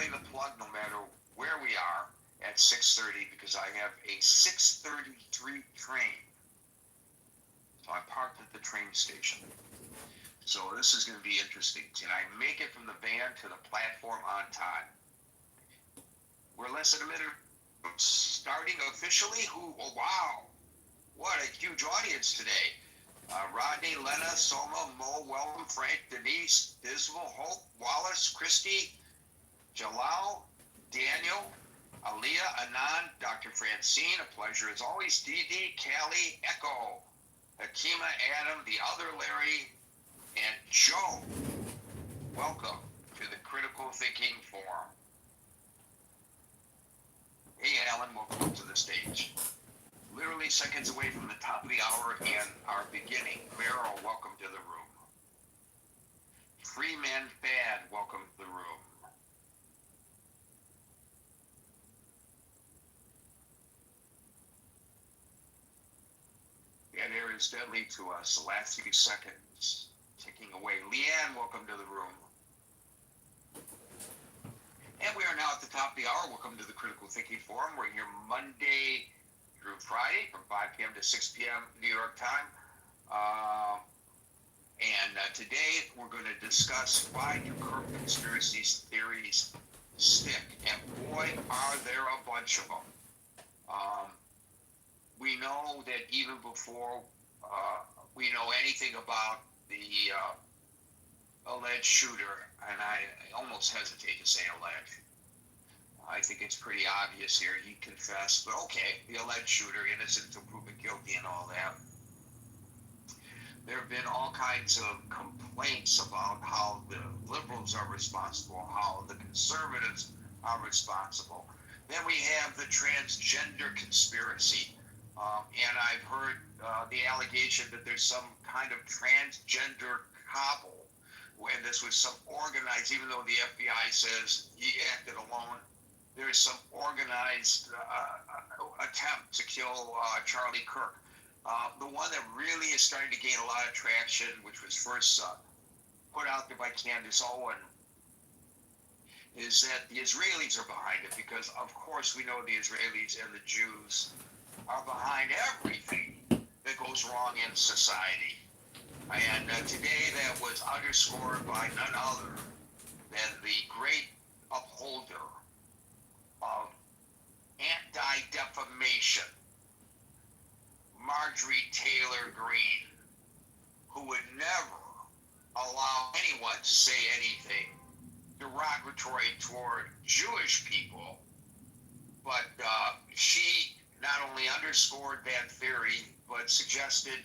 play the plug no matter where we are at 6:30 because I have a 6:33 train. So I parked at the train station. So this is going to be interesting. Can I make it from the van to the platform on time? We're less than a minute starting officially. Oh, wow. What a huge audience today. Rodney, Lena, Soma, Mo, Welcome, Frank, Denise, Dismal, Hope, Wallace, Christy, Jalal, Daniel, Aaliyah, Anand, Dr. Francine, a pleasure as always, Dee, Callie, Echo, Akima, Adam, the other Larry, and Joe. Welcome to the Critical Thinking Forum. Hey, Alan, welcome to the stage. Literally seconds away from the top of the hour and our beginning. Meryl, welcome to the room. Freeman Fad, welcome to the room. That air is deadly to us. The last few seconds ticking away. Leanne, welcome to the room. And we are now at the top of the hour. Welcome to the Critical Thinking Forum. We're here Monday through Friday from 5 p.m. to 6 p.m. New York time. Today we're going to discuss why do Kirk conspiracy theories stick. And boy, are there a bunch of them. We know that even before we know anything about the alleged shooter, and I almost hesitate to say alleged. I think it's pretty obvious here. He confessed, but okay, the alleged shooter, innocent until proven guilty and all that. There have been all kinds of complaints about how the liberals are responsible, how the conservatives are responsible. Then we have the transgender conspiracy. And I've heard the allegation that there's some kind of transgender cabal, when this was some organized, even though the FBI says he acted alone, there is some organized attempt to kill Charlie Kirk. The one that really is starting to gain a lot of traction, which was first put out there by Candace Owen, is that the Israelis are behind it, because of course we know the Israelis and the Jews are behind everything that goes wrong in society. And today that was underscored by none other than the great upholder of anti-defamation, Marjorie Taylor Greene, who would never allow anyone to say anything derogatory toward Jewish people, but she not only underscored that theory, but suggested,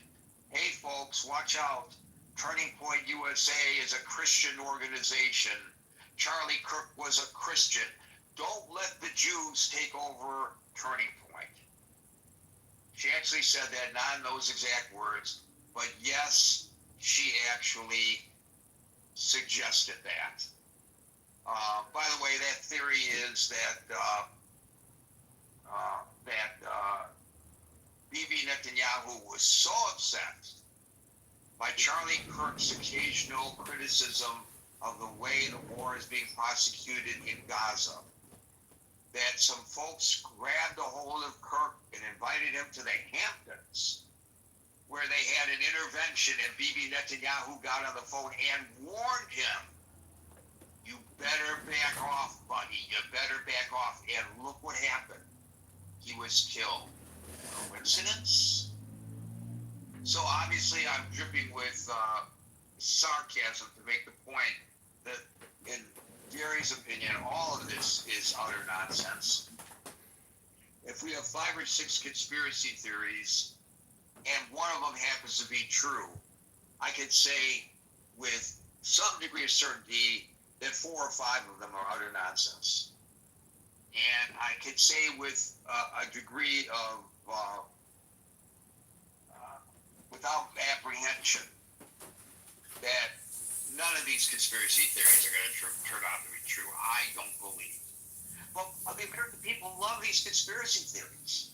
hey folks, watch out. Turning Point USA is a Christian organization. Charlie Kirk was a Christian. Don't let the Jews take over Turning Point. She actually said that, not in those exact words, but yes, she actually suggested that. By the way, that theory is that Bibi Netanyahu was so upset by Charlie Kirk's occasional criticism of the way the war is being prosecuted in Gaza, that some folks grabbed a hold of Kirk and invited him to the Hamptons, where they had an intervention, and Bibi Netanyahu got on the phone and warned him, you better back off, buddy, you better back off. And look what happened. He was killed. Coincidence? So obviously I'm dripping with sarcasm to make the point that in Gary's opinion, all of this is utter nonsense. If we have 5 or 6 conspiracy theories, and one of them happens to be true, I could say with some degree of certainty that 4 or 5 of them are utter nonsense. And I could say with a degree of, without apprehension, that none of these conspiracy theories are going to turn out to be true. I don't believe. But the American people love these conspiracy theories.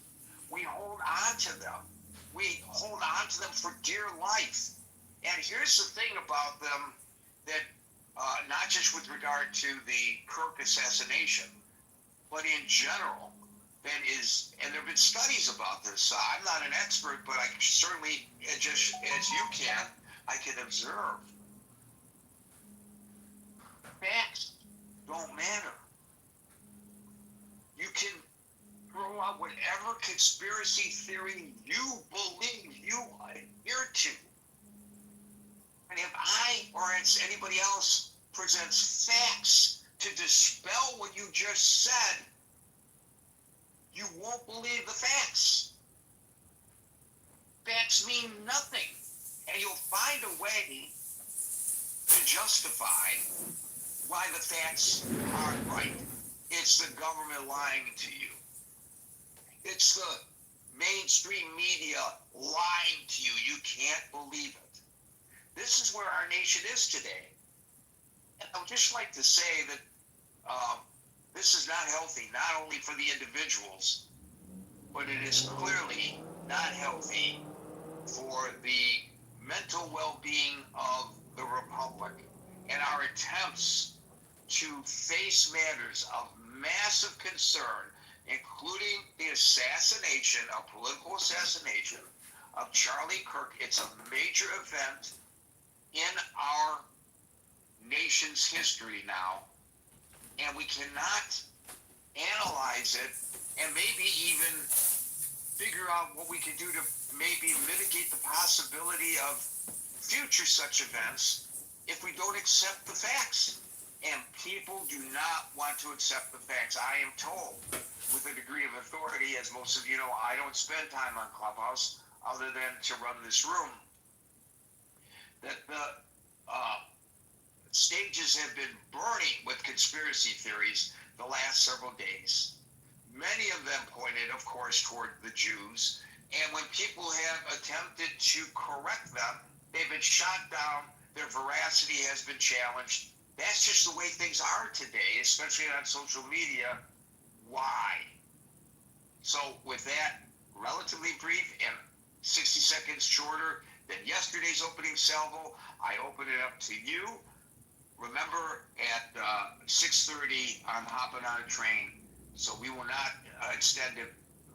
We hold on to them. We hold on to them for dear life. And here's the thing about them, that not just with regard to the Kirk assassination, but in general, that is, and there have been studies about this. I'm not an expert, but I certainly, just as you can, I can observe facts don't matter. You can throw out whatever conspiracy theory you believe you adhere to. And if I or anybody else presents facts to dispel what you just said, you won't believe the facts. Facts mean nothing. And you'll find a way to justify why the facts aren't right. It's the government lying to you. It's the mainstream media lying to you. You can't believe it. This is where our nation is today. And I would just like to say that this is not healthy, not only for the individuals, but it is clearly not healthy for the mental well-being of the republic and our attempts to face matters of massive concern, including the assassination, a political assassination of Charlie Kirk. It's a major event in our nation's history now, and we cannot analyze it and maybe even figure out what we can do to maybe mitigate the possibility of future such events if we don't accept the facts. And people do not want to accept the facts. I am told, with a degree of authority, as most of you know, I don't spend time on Clubhouse other than to run this room, that the stages have been burning with conspiracy theories the last several days. Many of them pointed, of course, toward the Jews. And when people have attempted to correct them, they've been shot down. Their veracity has been challenged. That's just the way things are today, especially on social media. Why? So with that relatively brief and 60 seconds shorter than yesterday's opening salvo, I open it up to you. Remember, at 6:30, I'm hopping on a train, so we will not extend it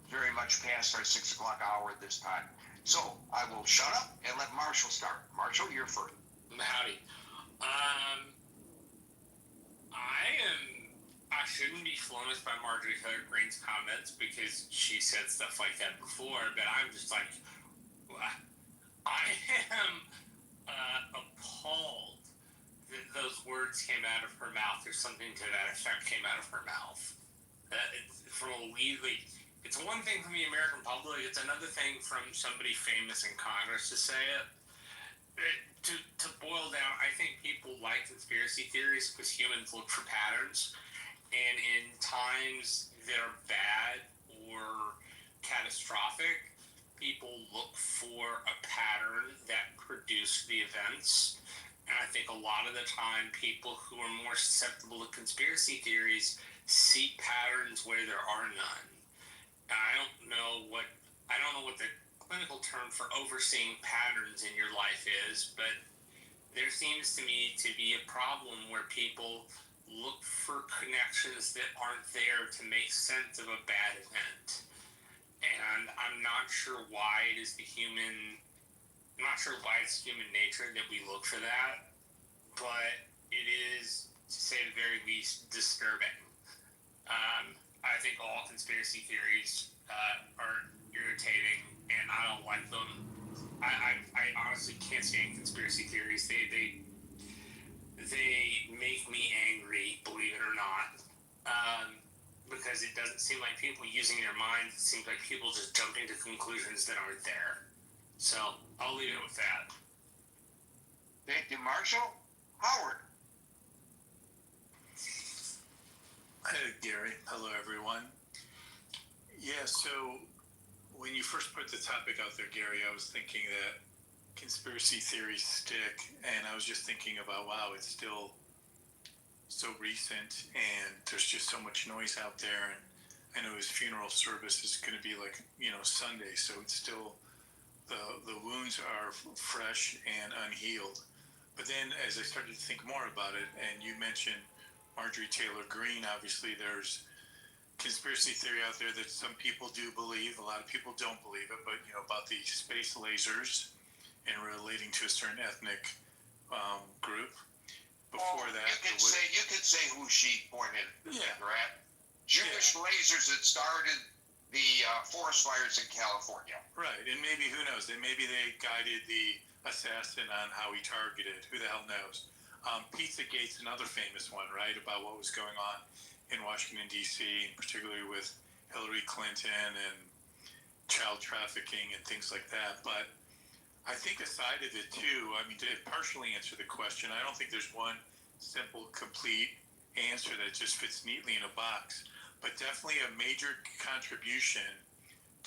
very much past our 6 o'clock hour this time. So I will shut up and let Marshall start. Marshall, you're first. Howdy. I shouldn't be flummoxed by Marjorie Taylor Greene's comments because she said stuff like that before, but I'm just like, I am appalled that those words came out of her mouth, or something to that effect came out of her mouth. It's one thing from the American public, it's another thing from somebody famous in Congress to say it. To boil down, I think people like conspiracy theories because humans look for patterns, and in times that are bad or catastrophic, people look for a pattern that produced the events. And I think a lot of the time, people who are more susceptible to conspiracy theories see patterns where there are none. I don't know what the clinical term for overseeing patterns in your life is, but there seems to me to be a problem where people look for connections that aren't there to make sense of a bad event. And I'm not sure why it's human nature that we look for that, but it is, to say the very least, disturbing. I think all conspiracy theories are irritating, and I don't like them. I honestly can't stand conspiracy theories. They make me angry, believe it or not, because it doesn't seem like people using their minds. It seems like people just jumping to conclusions that aren't there. So I'll leave it with that. Thank you, Marshall. Howard. Hey, Gary. Hello, everyone. Yeah, so when you first put the topic out there, Gary, I was thinking that conspiracy theories stick, and I was just thinking about, wow, it's still so recent, and there's just so much noise out there, and I know his funeral service is going to be like, Sunday, so it's still, the wounds are fresh and unhealed. But then as I started to think more about it, and you mentioned Marjorie Taylor Greene, obviously there's conspiracy theory out there that some people do believe, a lot of people don't believe it, but about the space lasers and relating to a certain ethnic group. Before that, you could say who she pointed at. Jewish lasers that started the forest fires in California. Right, and maybe, who knows, maybe they guided the assassin on how he targeted, who the hell knows. Pizzagate's another famous one, right, about what was going on in Washington, D.C., and particularly with Hillary Clinton and child trafficking and things like that. But I think aside of it, too, I mean, to partially answer the question, I don't think there's one simple, complete answer that just fits neatly in a box. But definitely a major contribution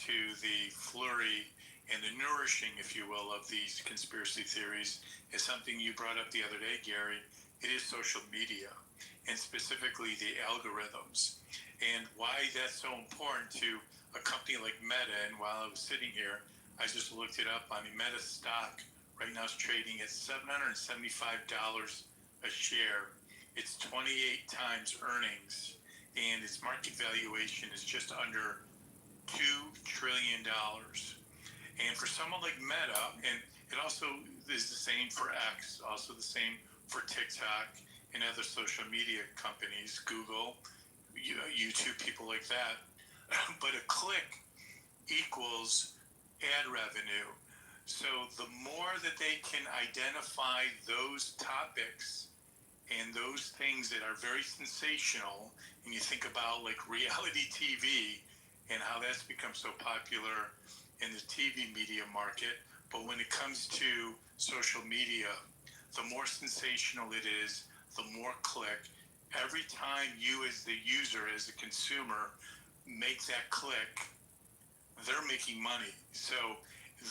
to the flurry and the nourishing, if you will, of these conspiracy theories is something you brought up the other day, Gary. It is social media, and specifically the algorithms. And why that's so important to a company like Meta. And while I was sitting here, I just looked it up. I mean, Meta stock right now is trading at $775 a share. It's 28 times earnings, and its market valuation is just under $2 trillion. And for someone like Meta, and it also is the same for X, also the same for TikTok and other social media companies, Google, YouTube, people like that. But a click equals ad revenue. So the more that they can identify those topics and those things that are very sensational, and you think about like reality TV and how that's become so popular in the TV media market, but when it comes to social media, the more sensational it is, the more click. Every time you as the user, as a consumer, make that click, they're making money. So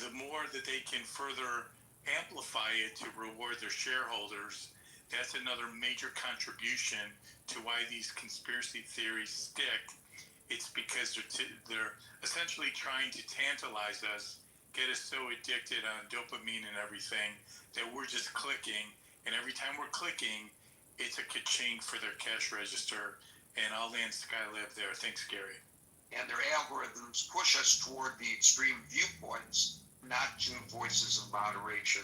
the more that they can further amplify it to reward their shareholders, that's another major contribution to why these conspiracy theories stick. It's because they're essentially trying to tantalize us, get us so addicted on dopamine and everything that we're just clicking. And every time we're clicking, it's a ka-ching for their cash register. And I'll land Skylab there. Thanks, Gary. And their algorithms push us toward the extreme viewpoints, not to voices of moderation,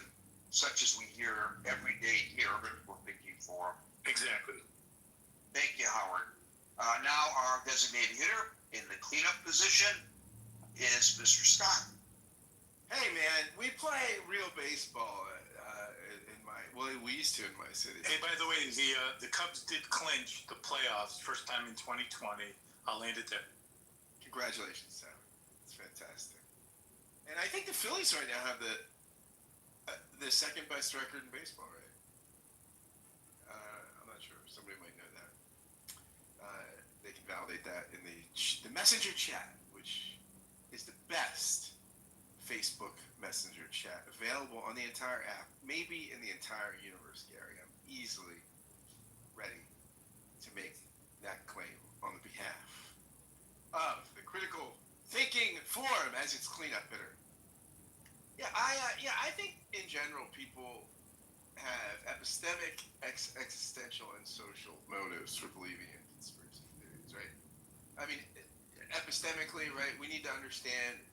such as we hear every day here at the Thinking Forum. Exactly. Thank you, Howard. Now our designated hitter in the cleanup position is Mr. Scott. Hey man, we play real baseball we used to in my city. Hey, by the way, the Cubs did clinch the playoffs first time in 2020. I'll land it there. Congratulations, Sam. It's fantastic. And I think the Phillies right now have the second best record in baseball, right? I'm not sure. Somebody might know that. They can validate that in the messenger chat, which is the best Facebook Messenger chat available on the entire app, maybe in the entire universe, Gary. I'm easily ready to make that claim on the behalf of the Critical Thinking Forum as its cleanup hitter. I think in general people have epistemic, existential, and social motives for believing in conspiracy theories, right? I mean, epistemically, right, we need to understand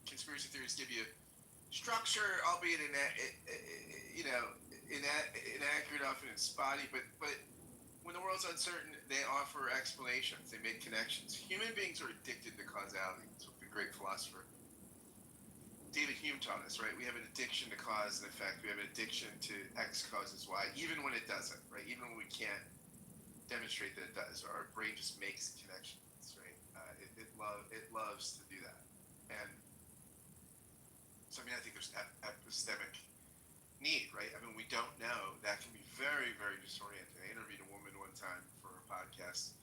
conspiracy theories give you structure, albeit inaccurate, often and spotty, but when the world's uncertain, they offer explanations, they make connections. Human beings are addicted to causality. That's what the great philosopher David Hume taught us, right? We have an addiction to cause and effect. We have an addiction to X causes Y, even when it doesn't, right? Even when we can't demonstrate that it does. Our brain just makes connections, right? It loves to do that. And so, I think there's epistemic need, right? I mean, we don't know. That can be very, very disorienting. I interviewed a woman one time for a podcast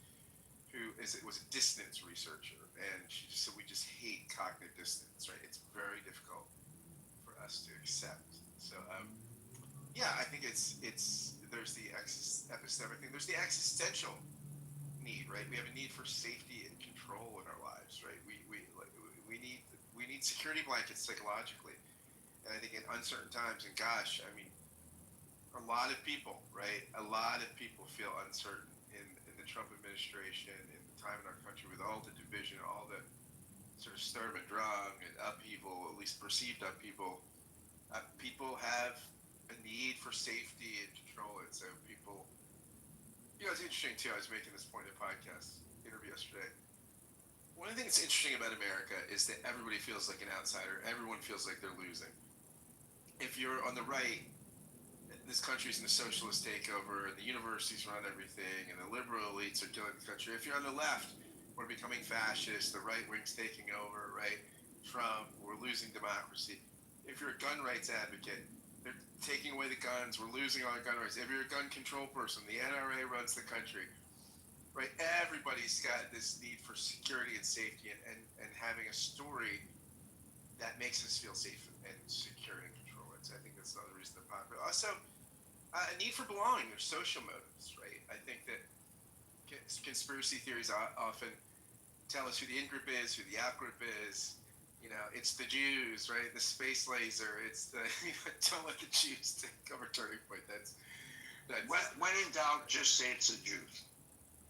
who was a dissonance researcher, and she just said, we just hate cognitive dissonance, right? It's very difficult for us to accept. So, I think there's the epistemic thing. There's the existential need, right? We have a need for safety and control in our lives, right? We need security blankets psychologically. And I think in uncertain times, and gosh, I mean, a lot of people, right? A lot of people feel uncertain in the Trump administration, in the time in our country with all the division, all the sort of sturm and drang and upheaval, at least perceived upheaval. People have a need for safety and control, and so people. It's interesting too. I was making this point in a podcast interview yesterday. One of the things that's interesting about America is that everybody feels like an outsider. Everyone feels like they're losing. If you're on the right, this country's in a socialist takeover, and the universities run everything, and the liberal elites are killing the country. If you're on the left, we're becoming fascist. The right wing's taking over, right? Trump, we're losing democracy. If you're a gun rights advocate, they're taking away the guns. We're losing all our gun rights. If you're a gun control person, the NRA runs the country, right? Everybody's got this need for security and safety, and having a story that makes us feel safe and secure and control. So I think that's another reason they're popular. Also, a need for belonging. There's social motives, right? I think that conspiracy theories often tell us who the in-group is, who the out-group is. It's the Jews, right? The space laser. It's the don't let the Jews take over turning point. That's when in doubt, just say it's the Jews.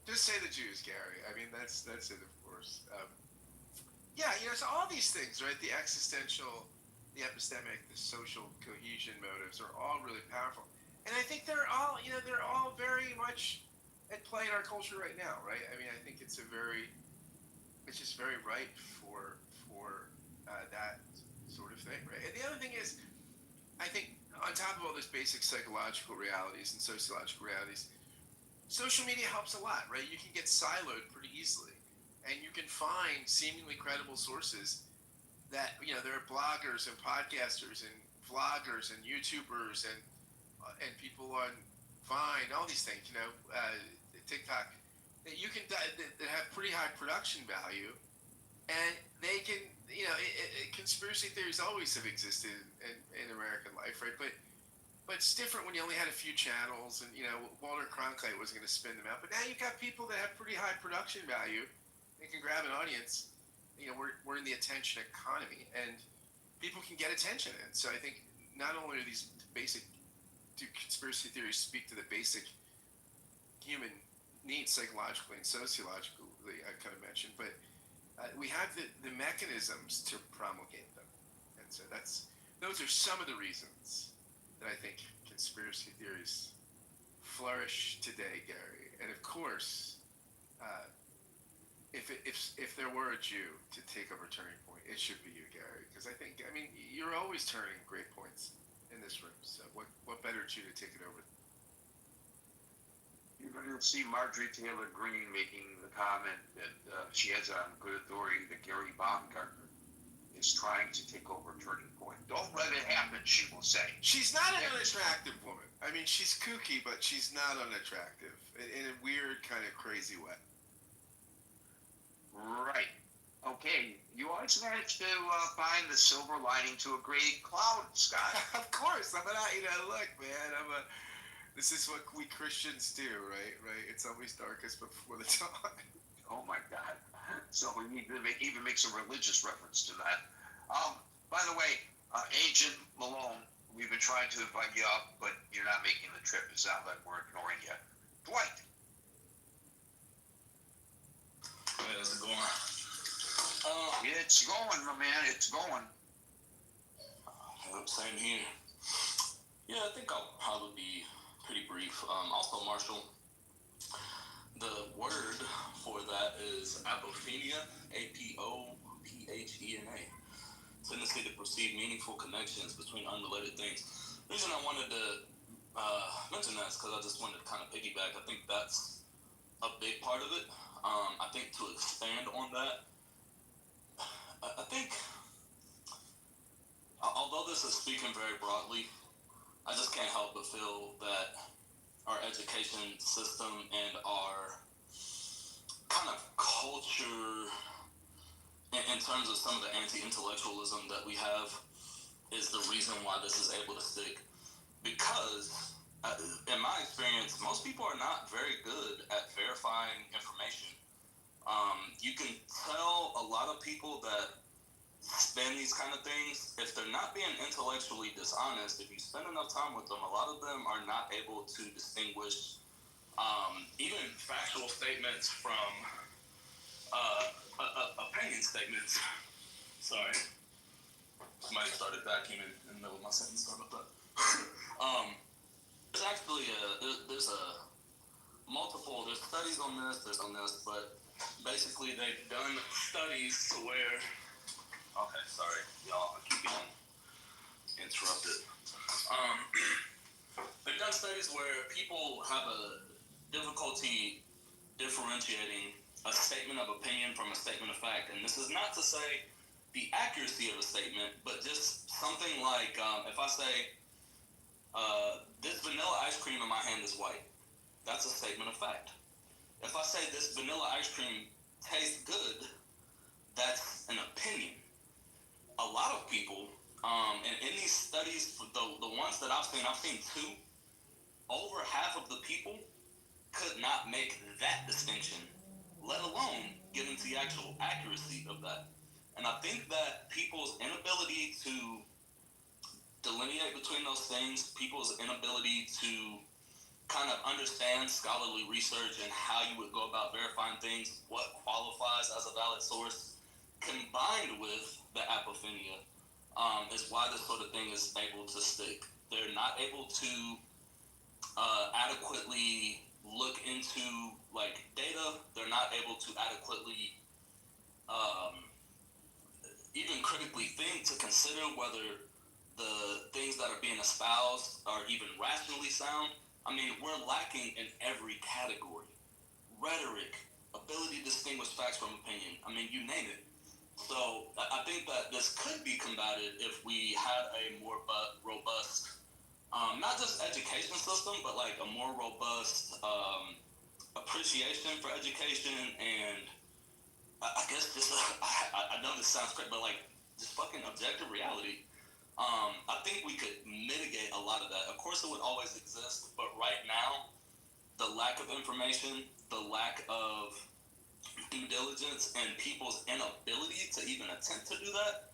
Just say the Jews, Gary. I mean, that's it, of course. So all these things, right? The existential, the epistemic, the social cohesion motives are all really powerful, and I think they're all very much at play in our culture right now, right? I mean, I think it's just very ripe for that sort of thing, right? And the other thing is, I think on top of all those basic psychological realities and sociological realities, social media helps a lot, right? You can get siloed pretty easily, and you can find seemingly credible sources that there are bloggers and podcasters and vloggers and YouTubers and people on Vine, all these things, TikTok, that you can that have pretty high production value, and they can conspiracy theories always have existed in American life, right? But it's different when you only had a few channels, and Walter Cronkite wasn't going to spin them out. But now you've got people that have pretty high production value and can grab an audience. We're in the attention economy, and people can get attention. And so I think not only are these do conspiracy theories speak to the basic human needs psychologically and sociologically, I kind of mentioned, but we have the mechanisms to promulgate them. And so those are some of the reasons that I think conspiracy theories flourish today, Gary. And of course, if there were a Jew to take over Turning Point, it should be you, Gary. Because I mean, you're always turning great points in this room. So what better Jew to take it over? You're going to see Marjorie Taylor Greene making the comment that she has on good authority that Gary Baumgartner is trying to take over Turning Point. Don't let it happen, she will say. She's not an unattractive woman. I mean, she's kooky, but she's not unattractive in a weird, kind of crazy way. Right. Okay. You always manage to find the silver lining to a gray cloud, Scott. Of course. Look, man. This is what we Christians do, right? It's always darkest before the dawn. Oh my God! So we need to even make some religious reference to that. By the way, Agent Malone, we've been trying to invite you up, but you're not making the trip. It sounds like we're ignoring you. Dwight. Hey, how's it going? It's going, my man. It's going. Same here. Yeah, I think I'll probably be pretty brief. Also, Marshall, the word for that is apophenia, APOPHENA. Tendency to perceive meaningful connections between unrelated things. The reason I wanted to mention that is because I just wanted to kind of piggyback. I think that's a big part of it. I think to expand on that, I think, although this is speaking very broadly, I just can't help but feel that our education system and our kind of culture, in terms of some of the anti-intellectualism that we have, is the reason why this is able to stick. Because, in my experience, most people are not very good at verifying information. You can tell a lot of people that spin these kind of things, if they're not being intellectually dishonest, if you spend enough time with them, a lot of them are not able to distinguish even factual statements from opinion statements. Sorry. Somebody started vacuuming in the middle of my sentence. Sorry about that. There's actually there's studies on this, but basically they've done studies to where, okay, sorry, y'all, I keep getting interrupted. They've done studies where people have a difficulty differentiating a statement of opinion from a statement of fact, and this is not to say the accuracy of a statement, but just something like if I say, this vanilla ice cream in my hand is white, that's a statement of fact. If I say this vanilla ice cream tastes good, that's an opinion. A lot of people, and in these studies, the ones that I've seen two, over half of the people could not make that distinction, let alone get into the actual accuracy of that. And I think that people's inability to delineate between those things, people's inability to kind of understand scholarly research and how you would go about verifying things, what qualifies as a valid source, combined with the apophenia, is why this sort of thing is able to stick. They're not able to adequately look into like data. They're not able to adequately even critically think to consider whether the things that are being espoused are even rationally sound. I mean, we're lacking in every category. Rhetoric, ability to distinguish facts from opinion. I mean, you name it. So I think that this could be combated if we had a more robust, not just education system, but like a more robust appreciation for education, and I guess just, I know this sounds great, but like just fucking objective reality. I think we could mitigate a lot of that. Of course, it would always exist, but right now, the lack of information, the lack of due diligence, and people's inability to even attempt to do that,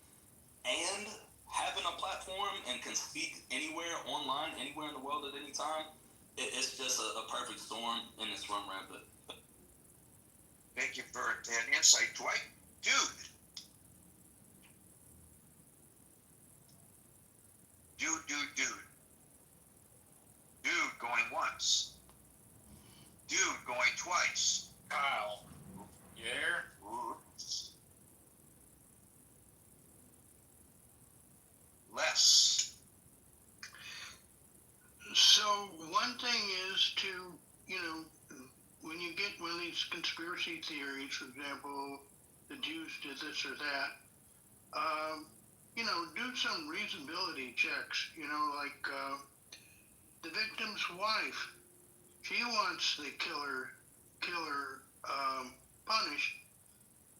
and having a platform and can speak anywhere online, anywhere in the world at any time, it's just a perfect storm, and it's run rampant. Thank you for that insight, Dwight. Dude. Dude going once. Dude going twice. Kyle, you there? Less. So one thing is to, when you get one of these conspiracy theories, for example, the Jews did this or that, do some reasonability checks, like the victim's wife, she wants the killer punished,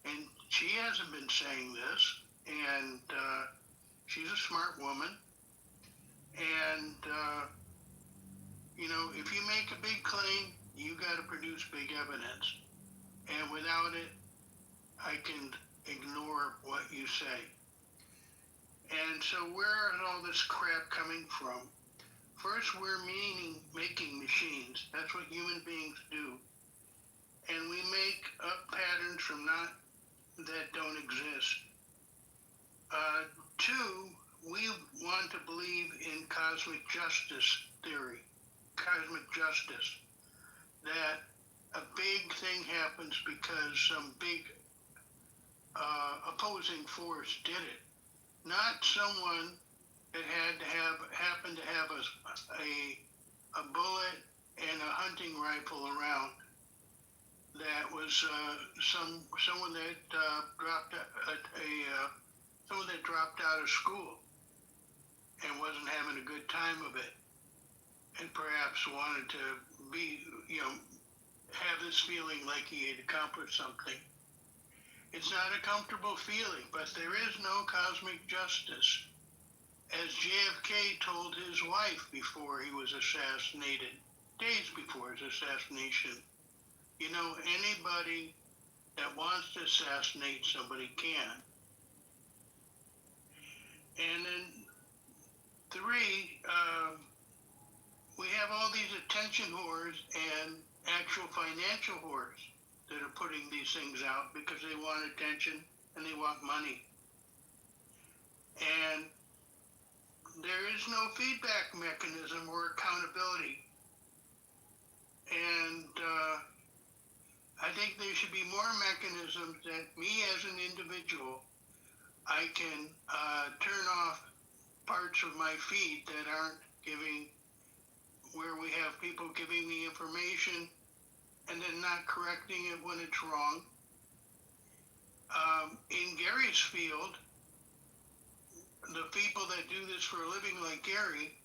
and she hasn't been saying this, and she's a smart woman, and if you make a big claim, you got to produce big evidence, and without it, I can ignore what you say. And so where is all this crap coming from? First, we're making machines. That's what human beings do. And we make up patterns from that don't exist. Two, we want to believe in cosmic justice theory. Cosmic justice. That a big thing happens because some big opposing force did it. Not someone that happened to have a bullet and a hunting rifle around. That was someone that dropped out of school and wasn't having a good time of it, and perhaps wanted to have this feeling like he had accomplished something. It's not a comfortable feeling, but there is no cosmic justice. As JFK told his wife before he was assassinated, days before his assassination, anybody that wants to assassinate somebody can. And then three, we have all these attention whores and actual financial whores that are putting these things out because they want attention and they want money. And there is no feedback mechanism or accountability. And I think there should be more mechanisms that me as an individual, I can turn off parts of my feed that aren't giving, where we have people giving me information and then not correcting it when it's wrong. In Gary's field, the people that do this for a living, like Gary,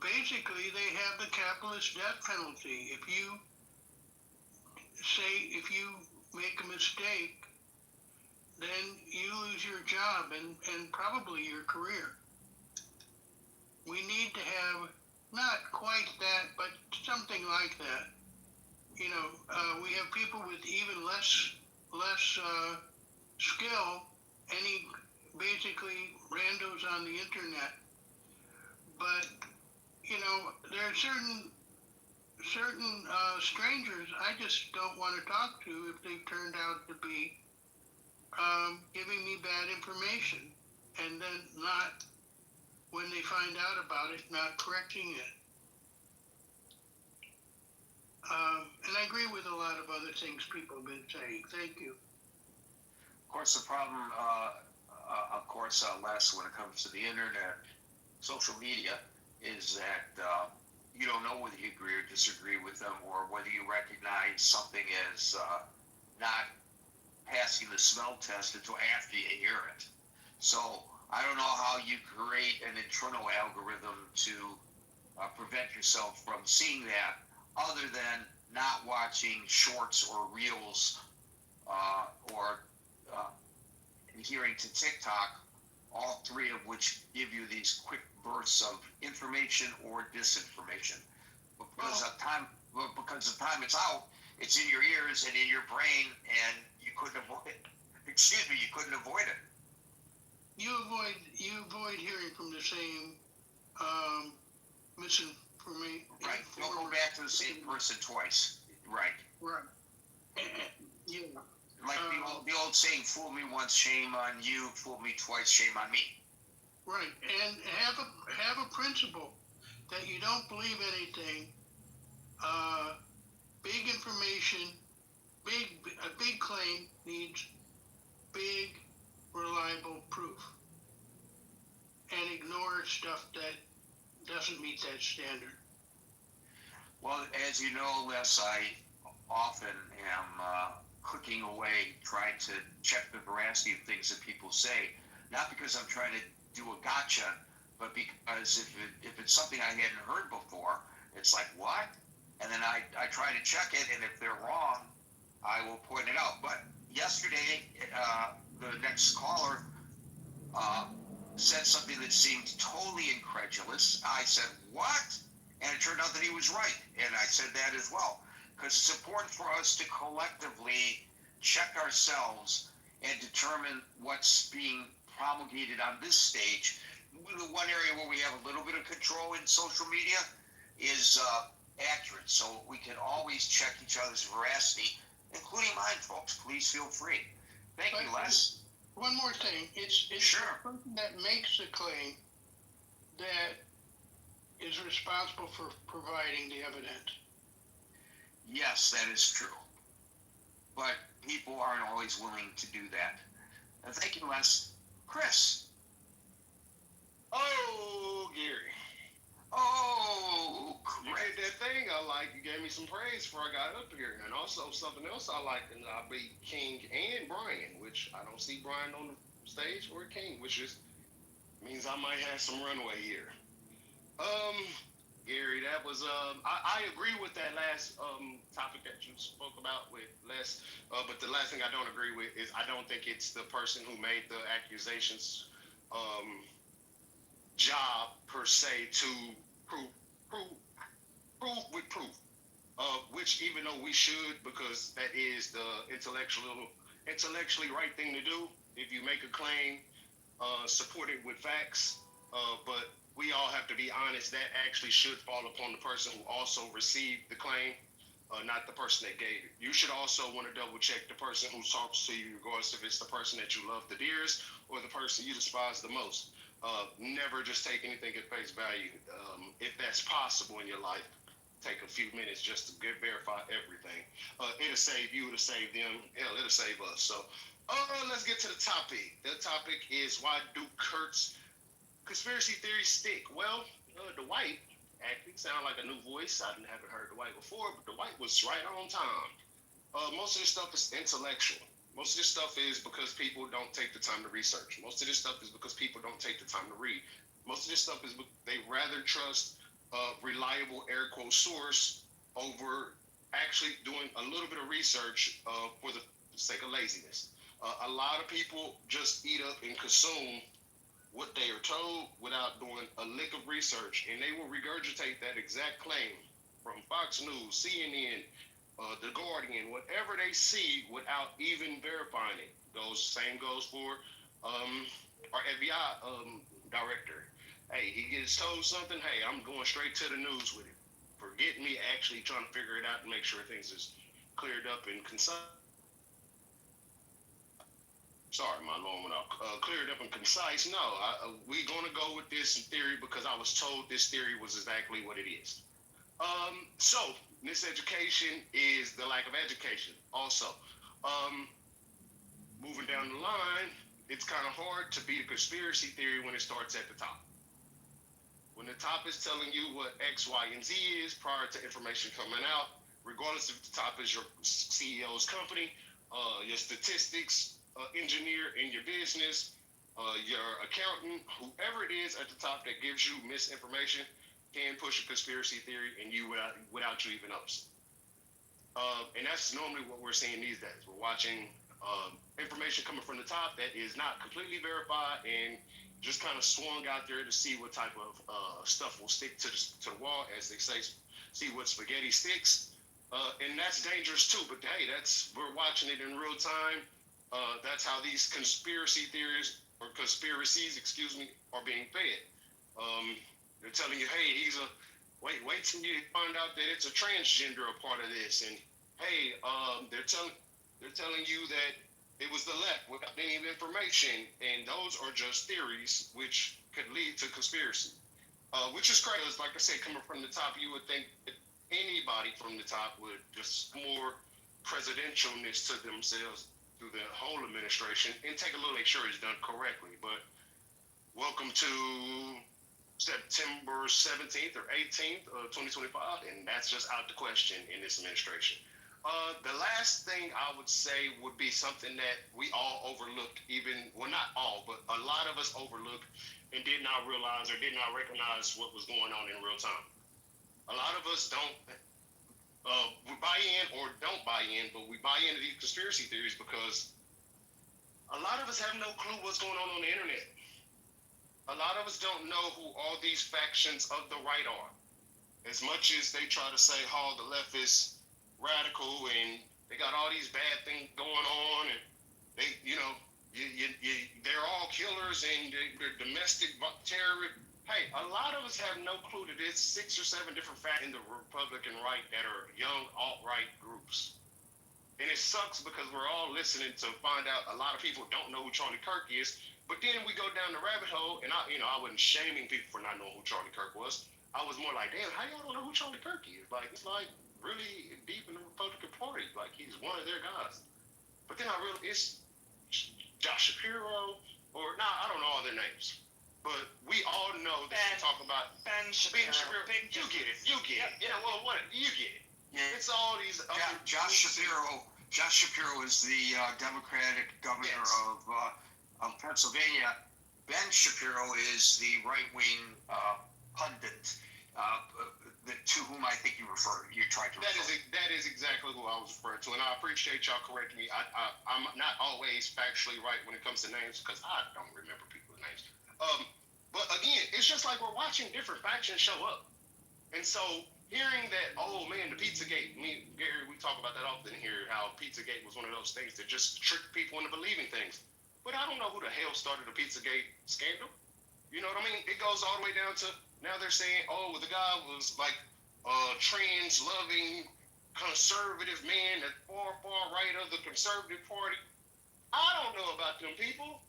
basically they have the capitalist death penalty. If you make a mistake, then you lose your job and probably your career. We need to have not quite that, but something like that. You know, we have people with even less skill, basically randos on the internet. But you know, there are certain strangers I just don't want to talk to if they've turned out to be giving me bad information, and then not, when they find out about it, not correcting it. And I agree with a lot of other things people have been saying. Thank you. Of course, the problem, Les, when it comes to the internet, social media, is that you don't know whether you agree or disagree with them, or whether you recognize something as not passing the smell test until after you hear it. So I don't know how you create an internal algorithm to prevent yourself from seeing that, other than not watching shorts or reels or adhering to TikTok, all three of which give you these quick bursts of information or disinformation. Because of time it's out, it's in your ears and in your brain, and you couldn't avoid it. You couldn't avoid it. You avoid hearing from the same misinformation. Right. Don't go back to the same person twice. Right. Right. Yeah. Like the old saying, "Fool me once, shame on you. Fool me twice, shame on me." Right, and have a principle that you don't believe anything. Big information, a big claim needs big, reliable proof, and ignore stuff that doesn't meet that standard. Well, as you know, Les, I often am clicking away trying to check the veracity of things that people say, not because I'm trying to do a gotcha, but because if it's something I hadn't heard before, it's like, what? And then I try to check it, and if they're wrong, I will point it out. But yesterday, the next caller said something that seemed totally incredulous. I said, what? And it turned out that he was right. And I said that as well. Because it's important for us to collectively check ourselves and determine what's being promulgated on this stage. The one area where we have a little bit of control in social media is accurate. So we can always check each other's veracity, including mine, folks. Please feel free. Thank you, Les. One more thing. It's sure. The person that makes the claim that is responsible for providing the evidence. Yes, that is true. But people aren't always willing to do that. And thank you, Les. Chris. Oh, Gary. Oh, you did that thing I like. You gave me some praise before I got up here. And also something else I like, and I beat King and Brian, which I don't see Brian on the stage, or King, which means I might have some runway here. Gary, that was I agree with that last topic that you spoke about with Les, but the last thing I don't agree with is I don't think it's the person who made the accusations job per se to prove with proof, which even though we should, because that is the intellectually right thing to do. If you make a claim, support it with facts, but we all have to be honest. That actually should fall upon the person who also received the claim, not the person that gave it. You should also want to double check the person who talks to you, regardless if it's the person that you love the dearest or the person you despise the most. Never just take anything at face value. If that's possible in your life, take a few minutes just to verify everything. It'll save you, it'll save them, hell, it'll save us. So, let's get to the topic. The topic is, why do Kurt's conspiracy theories stick? Well, Dwight actually sound like a new voice. I haven't heard Dwight before, but Dwight was right on time. Most of this stuff is intellectual. Most of this stuff is because people don't take the time to research. Most of this stuff is because people don't take the time to read. Most of this stuff is they rather trust a reliable air quote source over actually doing a little bit of research for the sake of laziness. A lot of people just eat up and consume what they are told without doing a lick of research, and they will regurgitate that exact claim from Fox News, CNN, the Guardian, whatever they see, without even verifying it. Same goes for our FBI director. Hey, he gets told something. Hey, I'm going straight to the news with it. Forget me actually trying to figure it out and make sure things is cleared up and concise. Sorry, my alarm went off. Cleared up and concise. No, we're going to go with this theory because I was told this theory was exactly what it is. So, miseducation is the lack of education. Also, moving down the line, it's kind of hard to beat a conspiracy theory when it starts at the top. When the top is telling you what X, Y, and Z is prior to information coming out, regardless if the top is your CEO's company, your statistics engineer in your business, your accountant, whoever it is at the top that gives you misinformation, can push a conspiracy theory and you without you even noticing. And that's normally what we're seeing these days. We're watching information coming from the top that is not completely verified and just kind of swung out there to see what type of stuff will stick to the wall, as they say, see what spaghetti sticks. And that's dangerous too. But hey, we're watching it in real time. That's how these conspiracy theories or conspiracies, are being fed. They're telling you, hey, wait till you find out that it's a transgender a part of this, and hey, they're telling you that it was the left without any information, and those are just theories which could lead to conspiracy. Which is crazy. Like I said, coming from the top, you would think that anybody from the top would just more presidentialness to themselves through the whole administration and take a little, make sure it's done correctly. But welcome to September 17th or 18th of 2025, and that's just out the question in this administration. The last thing I would say would be something that we all overlooked, not all, but a lot of us overlooked and did not realize or did not recognize what was going on in real time. A lot of us don't we buy in or don't buy in, but we buy into these conspiracy theories because a lot of us have no clue what's going on the internet. A lot of us don't know who all these factions of the right are. As much as they try to say, oh, the left is radical and they got all these bad things going on, and they, they're all killers and they're domestic terrorists. Hey, a lot of us have no clue that there's 6 or 7 different factions in the Republican right that are young alt-right groups. And it sucks because we're all listening to find out a lot of people don't know who Charlie Kirk is. But then we go down the rabbit hole, and I wasn't shaming people for not knowing who Charlie Kirk was. I was more like, damn, how y'all don't know who Charlie Kirk is? Like, it's like really deep in the Republican Party. Like, he's one of their guys. But then I realized it's Josh Shapiro, I don't know all their names. But we all know that we talk about Ben Shapiro. You get it. You get it. Yeah, well, what? You get it. Yeah. It's all these. Josh Shapiro. Josh Shapiro is the Democratic governor of Pennsylvania. Ben Shapiro is the right-wing pundit to whom I think you tried to refer. That is exactly who I was referring to, and I appreciate y'all correcting me. I'm not always factually right when it comes to names because I don't remember people's names. But again, it's just like we're watching different factions show up, and so hearing that, oh man, the Pizzagate. Me and Gary, we talk about that often here. How Pizzagate was one of those things that just tricked people into believing things. but I don't know who the hell started the Pizzagate scandal. You know what I mean? It goes all the way down to now they're saying, oh, the guy was like a trans loving conservative man at far right of the conservative party. I don't know about them people.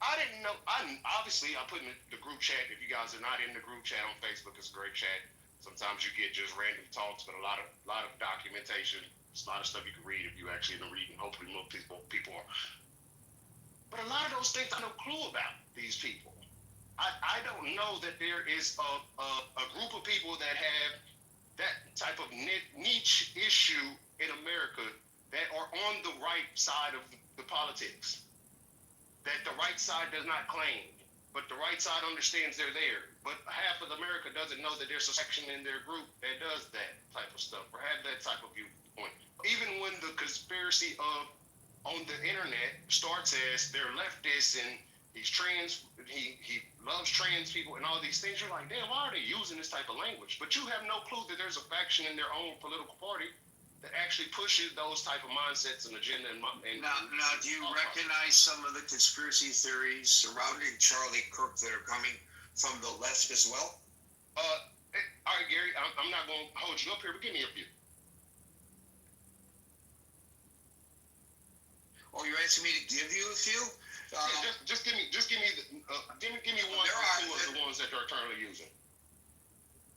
I didn't know. Obviously I put in the group chat. If you guys are not in the group chat on Facebook, it's a great chat. Sometimes you get just random talks, but a lot of documentation. It's a lot of stuff you can read if you actually end up reading. Hopefully, most people are. But a lot of those things I have no clue about these people. I don't know that there is a group of people that have that type of niche issue in America that are on the right side of the politics. That the right side does not claim, but the right side understands they're there. But half of America doesn't know that there's a section in their group that does that type of stuff or have that type of viewpoint. Even when the conspiracy of on the internet starts as they're leftists and he's trans, he loves trans people and all these things, you're like, damn, why are they using this type of language? But you have no clue that there's a faction in their own political party that actually pushes those type of mindsets and agenda. Now, do you recognize some of the conspiracy theories surrounding Charlie Kirk that are coming from the left as well? All right, Gary, I'm not going to hold you up here, but give me a few. Oh, you're asking me to give you a few? Yeah, just give me one or two of the ones that they're currently using.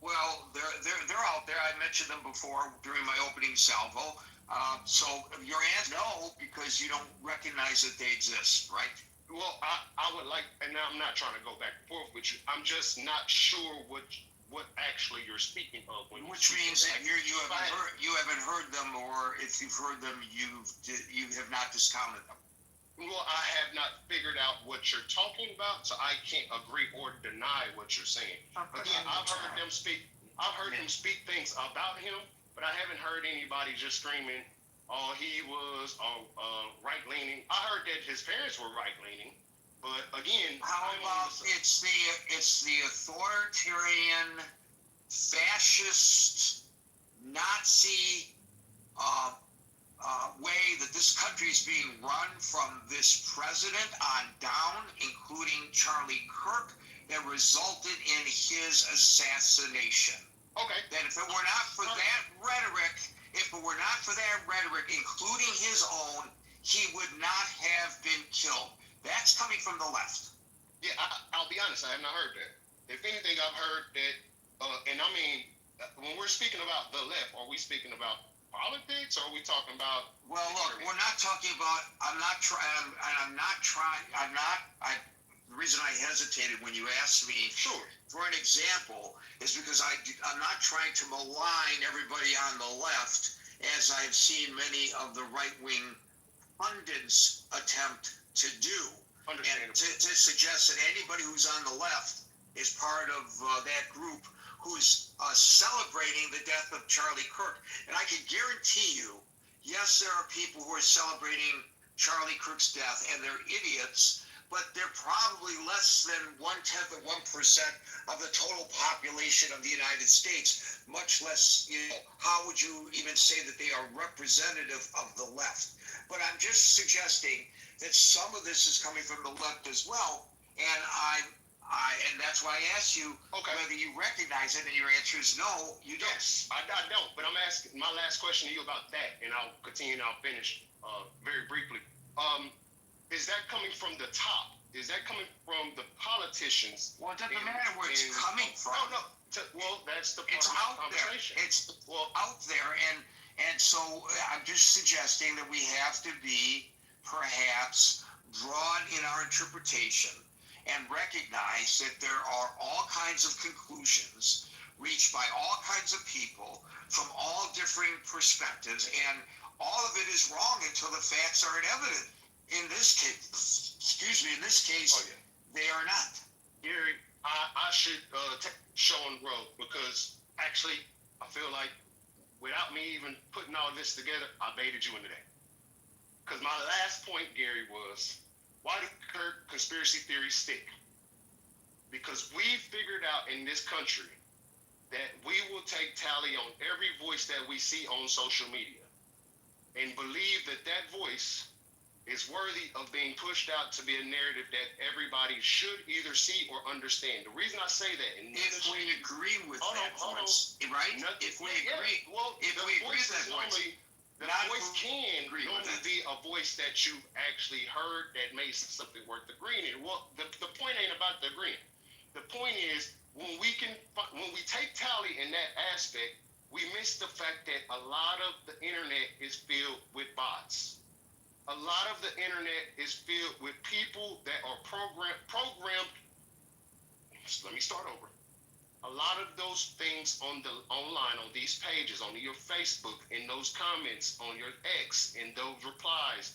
Well, they're out there. I mentioned them before during my opening salvo. So your answer, no, because you don't recognize that they exist, right? Well, I would like, and now I'm not trying to go back and forth with you. I'm just not sure what actually you're speaking of. Which means that you haven't heard them, or if you've heard them, you have not discounted them. Well, I have not figured out what you're talking about, so I can't agree or deny what you're saying. Again, I've heard them speak. I've heard them speak things about him, but I haven't heard anybody just screaming, "Oh, he was right-leaning." I heard that his parents were right-leaning, but again, how about it's the authoritarian, fascist, Nazi way that this country is being run from this president on down, including Charlie Kirk, that resulted in his assassination. Okay. That if it were not for that rhetoric, including his own, he would not have been killed. That's coming from the left. Yeah, I'll be honest, I have not heard that. If anything, I've heard that, and I mean, when we're speaking about the left, are we speaking about politics, or are we talking about? Well, look, we're not talking about. The reason I hesitated when you asked me for an example is because I'm not trying to malign everybody on the left, as I've seen many of the right-wing pundits attempt to do, and to suggest that anybody who's on the left is part of that group who's celebrating the death of Charlie Kirk. And I can guarantee you, yes, there are people who are celebrating Charlie Kirk's death, and they're idiots, but they're probably less than 1/10 of 1% of the total population of the United States, much less, how would you even say that they are representative of the left? But I'm just suggesting that some of this is coming from the left as well, and and that's why I asked you whether you recognize it, and your answer is no, you don't. Yes, I don't, but I'm asking my last question to you about that, and I'll continue and I'll finish very briefly. Is that coming from the top? Is that coming from the politicians? Well, it doesn't matter where it's coming from. No. Well, that's the part of the conversation. It's out there, and so I'm just suggesting that we have to be perhaps broad in our interpretation and recognize that there are all kinds of conclusions reached by all kinds of people from all differing perspectives, and all of it is wrong until the facts are evident. In this case, they are not. Gary, I should take show on the road, because actually I feel like without me even putting all this together, I baited you into that. Because my last point, Gary, was, why do conspiracy theories stick? Because we figured out in this country that we will take tally on every voice that we see on social media and believe that voice is worthy of being pushed out to be a narrative that everybody should either see or understand. The reason I say that, and If we agree with Hold on, that hold on. voice, right? If we agree, well, if the we agree voice with that is voice. normally the Not voice if we can agree with normally it. be a voice that you've actually heard that made something worth agreeing in. Well, the point ain't about the agreement. The point is when we take tally in that aspect, we miss the fact that a lot of the internet is filled with bots. A lot of the internet is filled with people that are programmed. Let me start over. A lot of those things on the online, on these pages, on your Facebook, in those comments, on your X, in those replies,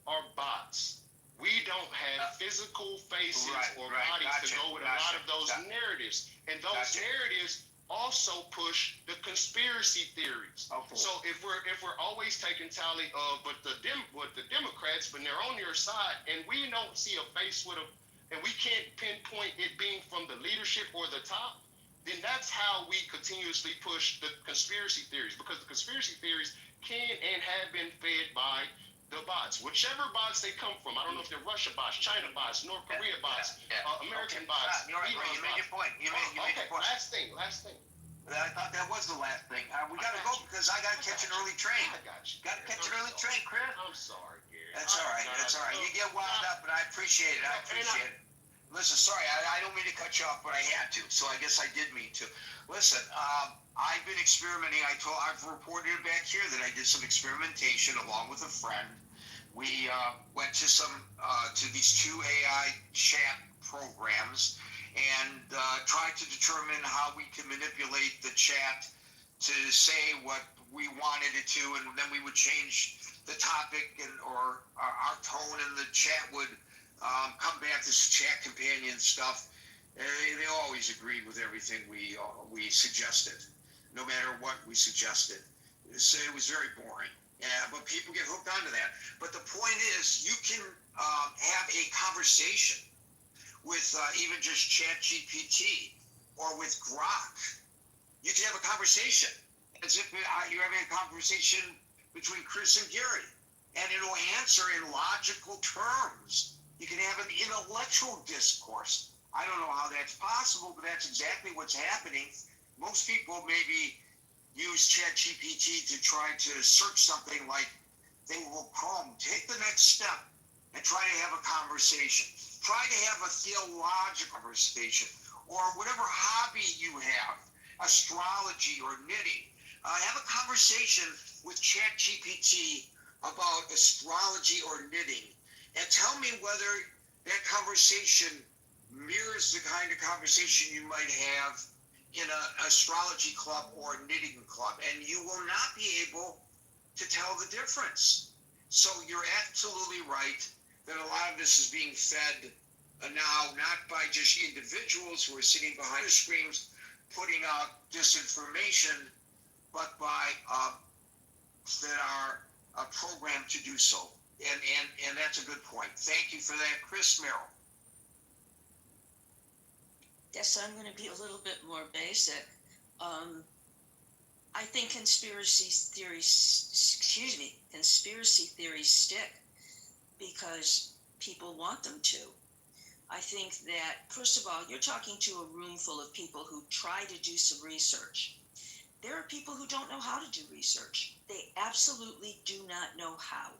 are bots. We don't have physical faces or bodies to go with a lot of those narratives, and those narratives also push the conspiracy theories. So if we're always taking tally of but the Democrats, when they're on your side, and we don't see a face with a, and we can't pinpoint it being from the leadership or the top, then that's how we continuously push the conspiracy theories, because the conspiracy theories can and have been fed by the bots, whichever bots they come from. I don't know if they're Russia bots, China bots, North Korea bots, American bots. You're right. You made your point. You made your point. Last thing. I thought that was the last thing. We got to go because I got to catch an early train. I got you. Got to catch an early train, Chris. I'm sorry, Gary. That's all right. That's all right. You get wound up, but I appreciate it. I appreciate it. Listen, sorry, I don't mean to cut you off, but I had to, so I guess I did mean to. Listen, I've been experimenting. I've reported it back here that I did some experimentation along with a friend. We went to these two AI chat programs and tried to determine how we can manipulate the chat to say what we wanted it to, and then we would change the topic or our tone, and the chat would come back, this chat companion stuff. They always agreed with everything we suggested, no matter what we suggested. So it was very boring. But people get hooked onto that. But the point is, you can have a conversation with even just Chat GPT or with Grok. You can have a conversation as if you're having a conversation between Chris and Gary, and it'll answer in logical terms. You can have an intellectual discourse. I don't know how that's possible, but that's exactly what's happening. Most people maybe use ChatGPT to try to search something like they will Chrome. Take the next step and try to have a conversation. Try to have a theological conversation or whatever hobby you have, astrology or knitting. Have a conversation with ChatGPT about astrology or knitting. And tell me whether that conversation mirrors the kind of conversation you might have in an astrology club or a knitting club. And you will not be able to tell the difference. So you're absolutely right that a lot of this is being fed now, not by just individuals who are sitting behind the screens putting out disinformation, but by that are programmed to do so. And that's a good point. Thank you for that, Chris Merrill. Yes, I'm going to be a little bit more basic. I think conspiracy theories stick because people want them to. I think that, first of all, you're talking to a room full of people who try to do some research. There are people who don't know how to do research. They absolutely do not know how.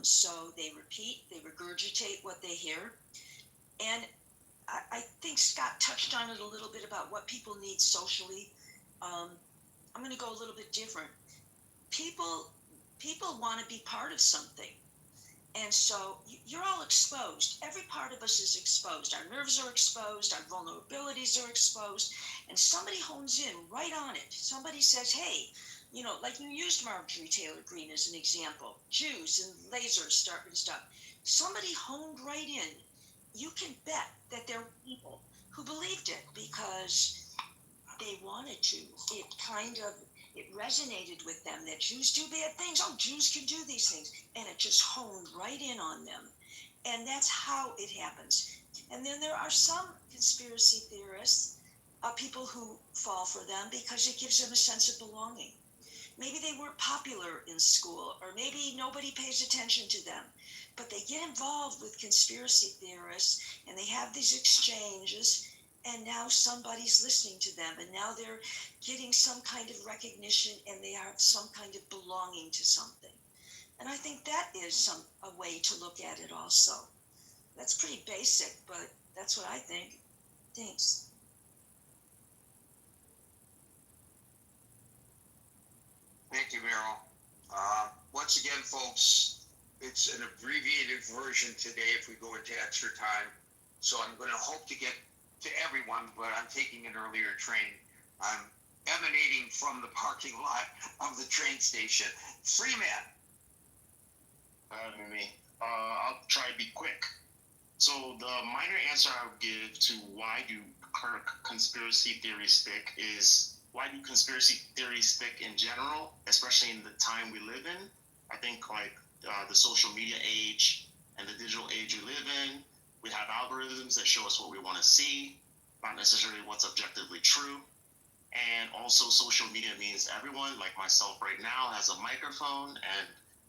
So they repeat, they regurgitate what they hear. And I think Scott touched on it a little bit about what people need socially. I'm going to go a little bit different. People want to be part of something. And so you're all exposed. Every part of us is exposed. Our nerves are exposed. Our vulnerabilities are exposed. And somebody hones in right on it. Somebody says, hey, like you used Marjorie Taylor Greene as an example, Jews and lasers and stuff. Somebody honed right in. You can bet that there were people who believed it because they wanted to. It resonated with them that Jews do bad things. Oh, Jews can do these things. And it just honed right in on them. And that's how it happens. And then there are some conspiracy theorists, people who fall for them because it gives them a sense of belonging. maybe they weren't popular in school, or maybe nobody pays attention to them, but they get involved with conspiracy theorists and they have these exchanges, and now somebody's listening to them, and now they're getting some kind of recognition, and they have some kind of belonging to something. And I think that is a way to look at it also. That's pretty basic, but that's what I think. Thanks. Thank you, Meryl. Once again, folks, it's an abbreviated version today if we go into extra time. So I'm going to hope to get to everyone, but I'm taking an earlier train. I'm emanating from the parking lot of the train station. Freeman. Me. I'll try to be quick. So the minor answer I would give to why do Kirk conspiracy theories stick is, why do conspiracy theories stick in general, especially in the time we live in? I think like the social media age and the digital age we live in, we have algorithms that show us what we want to see, not necessarily what's objectively true. And also social media means everyone, like myself right now, has a microphone, and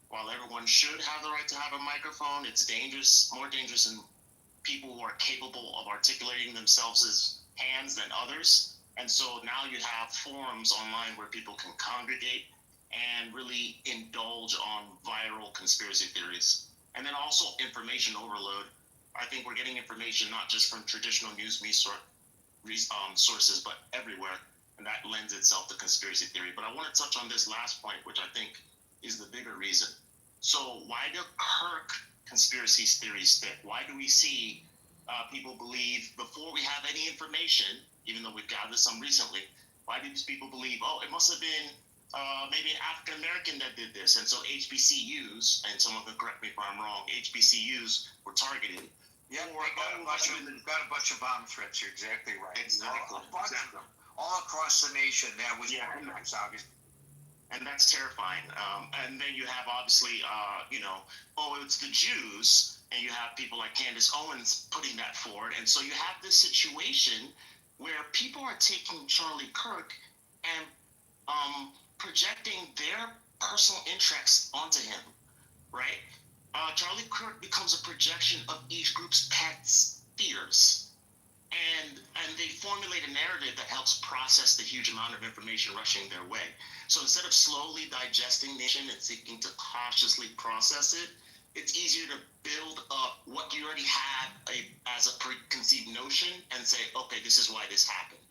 while everyone should have the right to have a microphone, it's dangerous, more dangerous in people who are capable of articulating themselves as hands than others. And so now you have forums online where people can congregate and really indulge on viral conspiracy theories. And then also information overload. I think we're getting information not just from traditional news sources, but everywhere. And that lends itself to conspiracy theory. But I want to touch on this last point, which I think is the bigger reason. So why do Kirk conspiracy theories stick? Why do we see people believe, before we have any information, even though we've gathered some recently, why do people believe, oh, it must have been maybe an African American that did this? And so HBCUs, and someone can correct me if I'm wrong, HBCUs were targeted. Yeah, we got a bunch of bomb threats. You're exactly right. Exactly. A bunch of them. All across the nation. That was obvious. And that's terrifying. And then you have obviously, oh, it's the Jews, and you have people like Candace Owens putting that forward. And so you have this situation where people are taking Charlie Kirk and projecting their personal interests onto him, right? Charlie Kirk becomes a projection of each group's pet's fears. And they formulate a narrative that helps process the huge amount of information rushing their way. So instead of slowly digesting information and seeking to cautiously process it, it's easier to build up what you already have as a preconceived notion and say, okay, this is why this happened.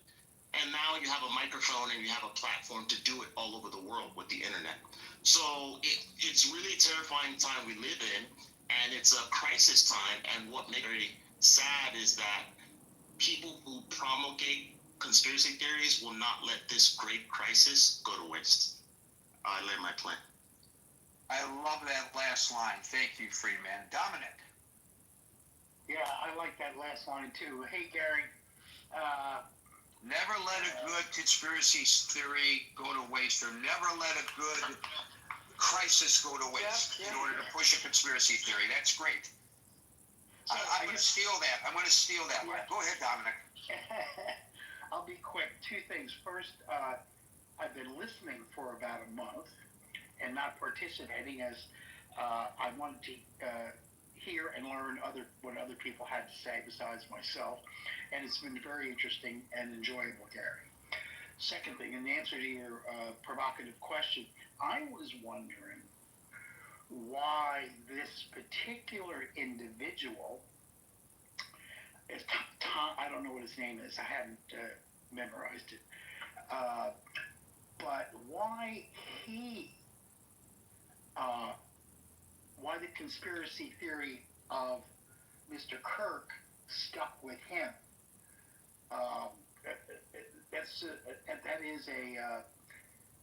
And now you have a microphone and you have a platform to do it all over the world with the internet. So it's really a terrifying time we live in, and it's a crisis time. And what makes it very sad is that people who promulgate conspiracy theories will not let this great crisis go to waste. I land my plane. I love that last line. Thank you, Freeman. Dominic. Yeah, I like that last line too. Hey, Gary. Never let a good conspiracy theory go to waste, or never let a good crisis go to waste in order to push a conspiracy theory. That's great. I'm going to steal that. I'm going to steal that one. Go ahead, Dominic. I'll be quick. Two things. First, I've been listening for about a month and not participating, as I wanted to hear and learn what other people had to say besides myself. And it's been very interesting and enjoyable, Gary. Second thing, in answer to your provocative question, I was wondering why this particular individual, Tom, I don't know what his name is, I haven't memorized it, but why the conspiracy theory of Mr. Kirk stuck with him. That is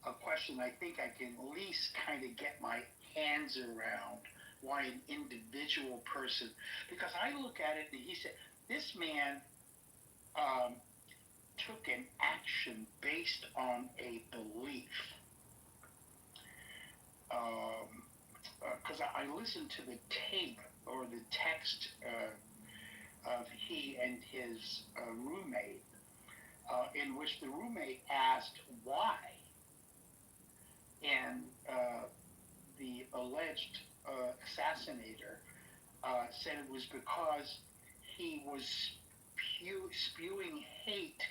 a question I think I can at least kind of get my hands around, why an individual person, because I look at it and he said, this man took an action based on a belief. Because I listened to the tape or the text of he and his roommate, in which the roommate asked why. and the alleged assassinator said it was because he was spewing hate.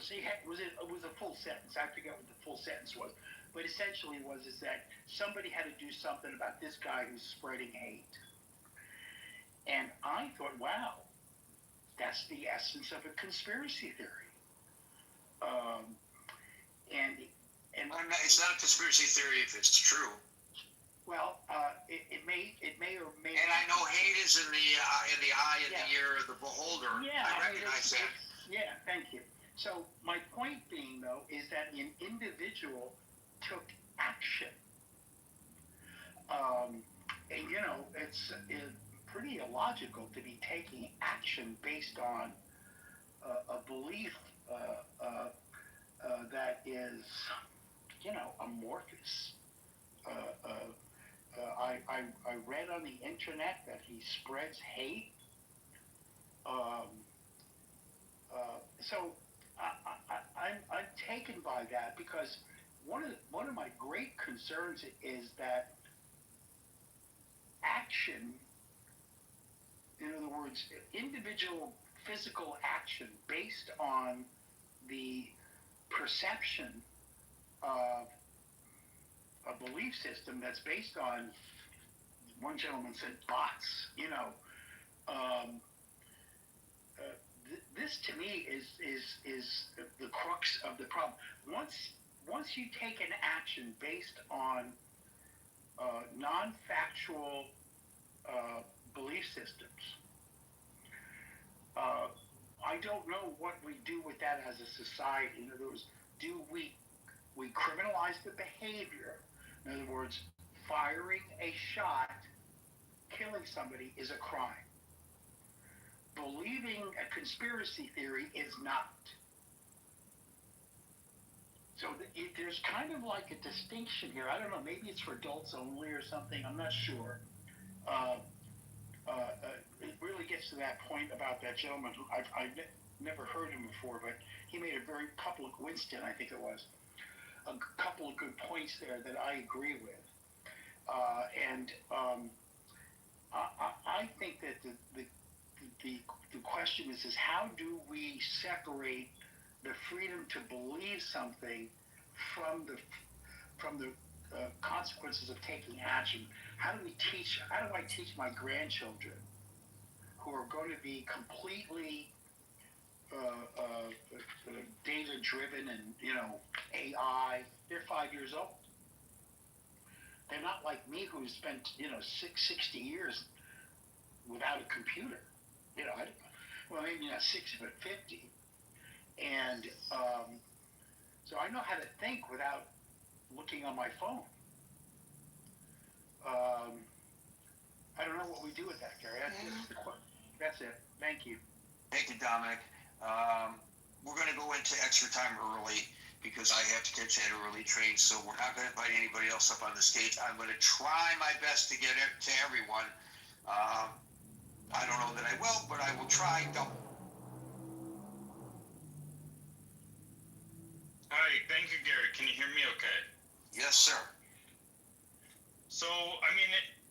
See, it was a full sentence. I forget what the full sentence was, but essentially is that somebody had to do something about this guy who's spreading hate. And I thought, wow, that's the essence of a conspiracy theory. And it's not a conspiracy theory if it's true. Well, it may or may. And I know hate is in the eye and the ear of the beholder. Yeah, I recognize that. Yeah, thank you. So my point being, though, is that an individual took action. And it's pretty illogical to be taking action based on a belief that is, amorphous. I read on the internet that he spreads hate. So I'm taken by that because one of my great concerns is that action, in other words, individual physical action based on the perception of a belief system that's based on, one gentleman said, bots. This to me is the crux of the problem. Once you take an action based on non-factual belief systems, I don't know what we do with that as a society. In other words, do we criminalize the behavior? In other words, firing a shot, killing somebody is a crime. Believing a conspiracy theory is not. So there's kind of like a distinction here. I don't know, maybe it's for adults only or something. I'm not sure. It really gets to that point about that gentleman who I've never heard him before, but he made Winston, I think it was, a couple of good points there that I agree with. I think that the question is how do we separate the freedom to believe something from the consequences of taking action? How do I teach my grandchildren who are going to be completely data driven and AI? They're 5 years old. They're not like me who spent 60 years without a computer. Maybe not 60, but 50. And so I know how to think without looking on my phone. I don't know what we do with that, Gary. That's it. Thank you. Thank you, Dominic. We're going to go into extra time early because I have to catch that early train, so we're not going to invite anybody else up on the stage. I'm going to try my best to get it to everyone. I don't know that I will, but I will try. Hi, thank you, Gary. Can you hear me okay? Yes, sir. So,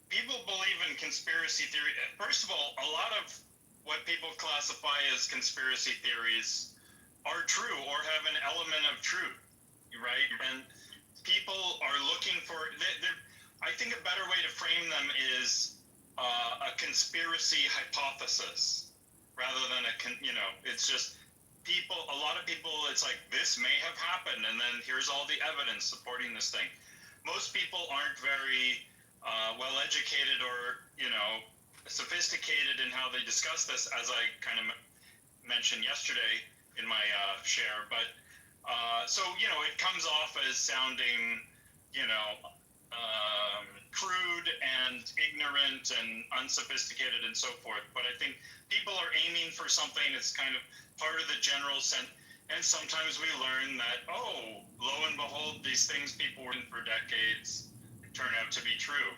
people believe in conspiracy theory. First of all, a lot of what people classify as conspiracy theories are true or have an element of truth, right? And people are looking for, I think a better way to frame them is a conspiracy hypothesis rather than it's just a lot of people, it's like, this may have happened, and then here's all the evidence supporting this thing. Most people aren't very well educated or, sophisticated in how they discuss this, as I kind of mentioned yesterday in my share. But so, it comes off as sounding, crude and ignorant and unsophisticated and so forth. But I think people are aiming for something that's kind of part of the general sense. And sometimes we learn that, lo and behold, these things people were in for decades turn out to be true.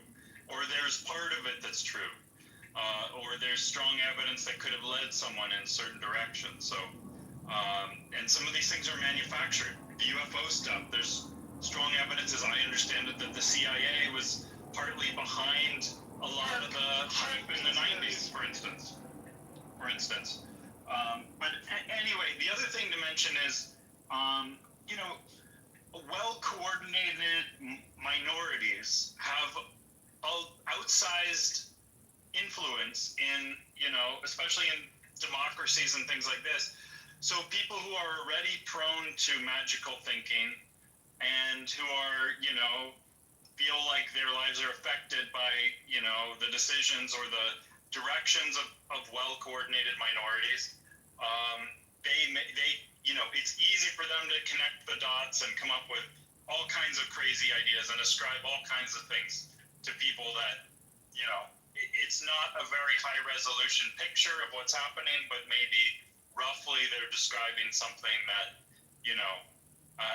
Or there's part of it that's true. Or there's strong evidence that could have led someone in certain directions. So And some of these things are manufactured. The UFO stuff, there's strong evidence, as I understand it, that the CIA was partly behind a lot of the hype in the 90s, for instance. But anyway, the other thing to mention is, you know, well-coordinated minorities have outsized influence in, you know, especially in democracies and things like this. So people who are already prone to magical thinking and who are, you know, feel like their lives are affected by, you know, the decisions or the directions of well-coordinated minorities, they, you know, it's easy for them to connect the dots and come up with all kinds of crazy ideas and ascribe all kinds of things to people that, you know, it's not a very high resolution picture of what's happening, but maybe roughly they're describing something that, you know,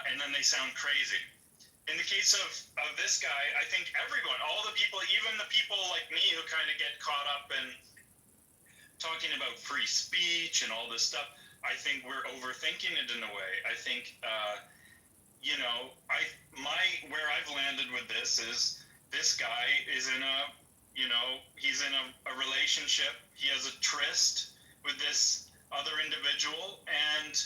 and then they sound crazy. In the case of this guy, I think everyone, all the people, even the people like me who kind of get caught up in talking about free speech and all this stuff, I think we're overthinking it in a way. I think, you know, where I've landed with this is this guy is in a, you know, he's in a relationship. He has a tryst with this other individual, and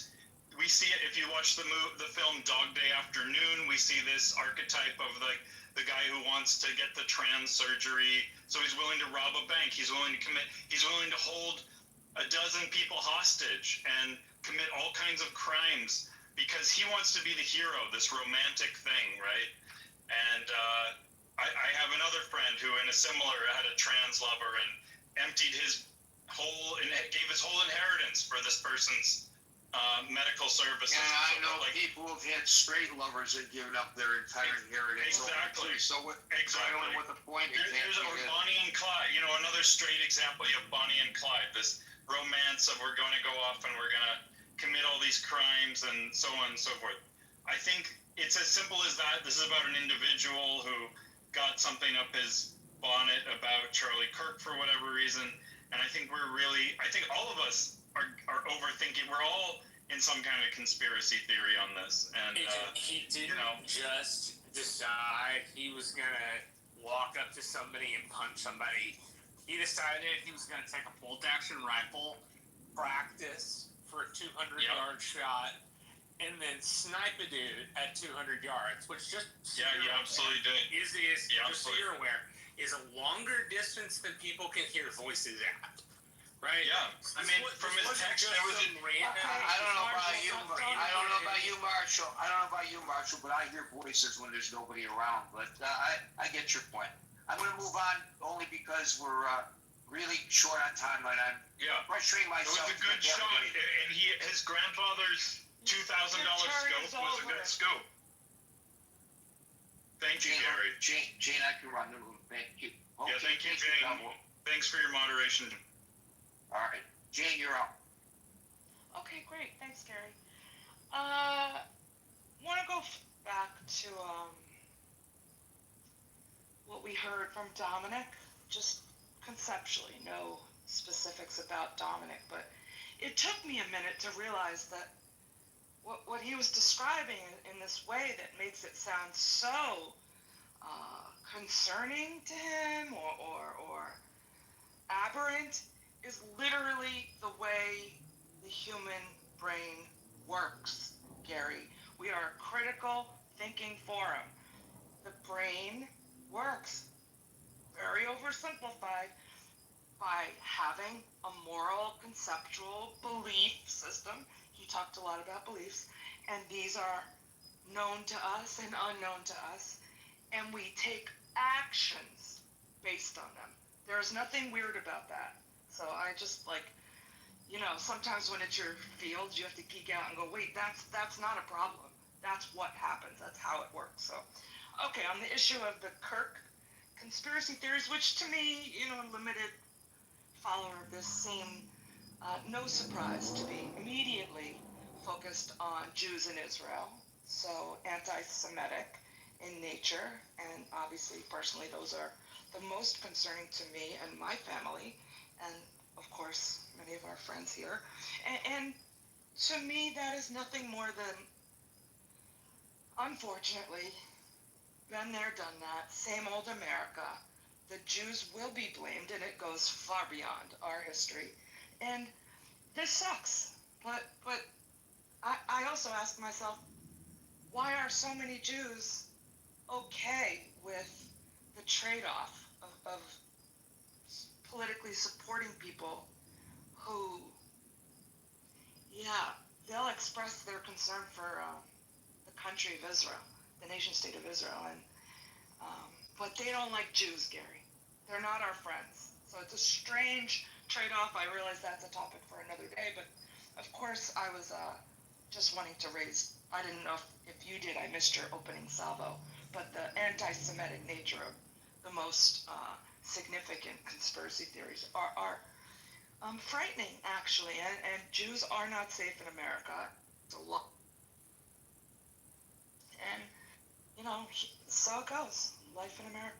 we see it if you watch the film Dog Day Afternoon. We see this archetype of the guy who wants to get the trans surgery, so he's willing to rob a bank. He's willing to hold a dozen people hostage and commit all kinds of crimes because he wants to be the hero, this romantic thing, right? And I have another friend who, in a similar, had a trans lover and emptied gave his whole inheritance for this person's medical services. Yeah, I know like, people who've had straight lovers and given up their entire inheritance. Exactly. So exactly. What the point There's Bonnie and Clyde. You know, another straight example. You have Bonnie and Clyde. This romance of we're going to go off and we're going to commit all these crimes and so on and so forth. I think it's as simple as that. This is about an individual who got something up his bonnet about Charlie Kirk for whatever reason. And I think I think all of us are overthinking. We're all in some kind of conspiracy theory on this. And he didn't just decide he was gonna walk up to somebody and punch somebody. He decided he was gonna take a bolt-action rifle, practice for a 200-yard shot, and then snipe a dude at 200 yards, which just he absolutely did. Just so you're aware, is a longer distance than people can hear voices at. Right? Yeah. I mean, from his text, there was I don't know about you, Marshall. But I hear voices when there's nobody around. But I get your point. I'm going to move on only because we're really short on time, and I'm pressuring myself. It was a good shot, and his grandfather's $2,000 scope was a good scope. Thank you, Gary. Jane, I can run. Thank you. Okay, yeah, thank you, Jane. Thanks for your moderation. All right, Jane, you're up. Okay, great. Thanks, Gary. Want to go back to what we heard from Dominic, just conceptually, no specifics about Dominic, but it took me a minute to realize that what he was describing in this way that makes it sound so concerning to him or aberrant is literally the way the human brain works, Gary. We are a critical thinking forum. The brain works, very oversimplified, by having a moral, conceptual belief system. He talked a lot about beliefs, and these are known to us and unknown to us, and we take actions based on them. There's nothing weird about that. So I just sometimes when it's your field, you have to geek out and go, wait, that's not a problem. That's what happens. That's how it works. So, okay, on the issue of the Kirk conspiracy theories, which to me, a limited follower of this seem no surprise to be immediately focused on Jews in Israel, so anti-Semitic in nature, and obviously, personally, those are the most concerning to me and my family, and of course, many of our friends here. And To me, that is nothing more than, unfortunately, been there, done that, same old America. The Jews will be blamed, and it goes far beyond our history. And this sucks. But I also ask myself, why are so many Jews okay with the trade-off of politically supporting people who, yeah, they'll express their concern for the country of Israel, the nation state of Israel, and but they don't like Jews, Gary. They're not our friends. So it's a strange trade-off. I realize that's a topic for another day, but of course I was just wanting to raise, I didn't know if you did, I missed your opening salvo, but the anti-Semitic nature of the most significant conspiracy theories are frightening, actually, and Jews are not safe in America. It's a lot. And, so it goes. Life in America.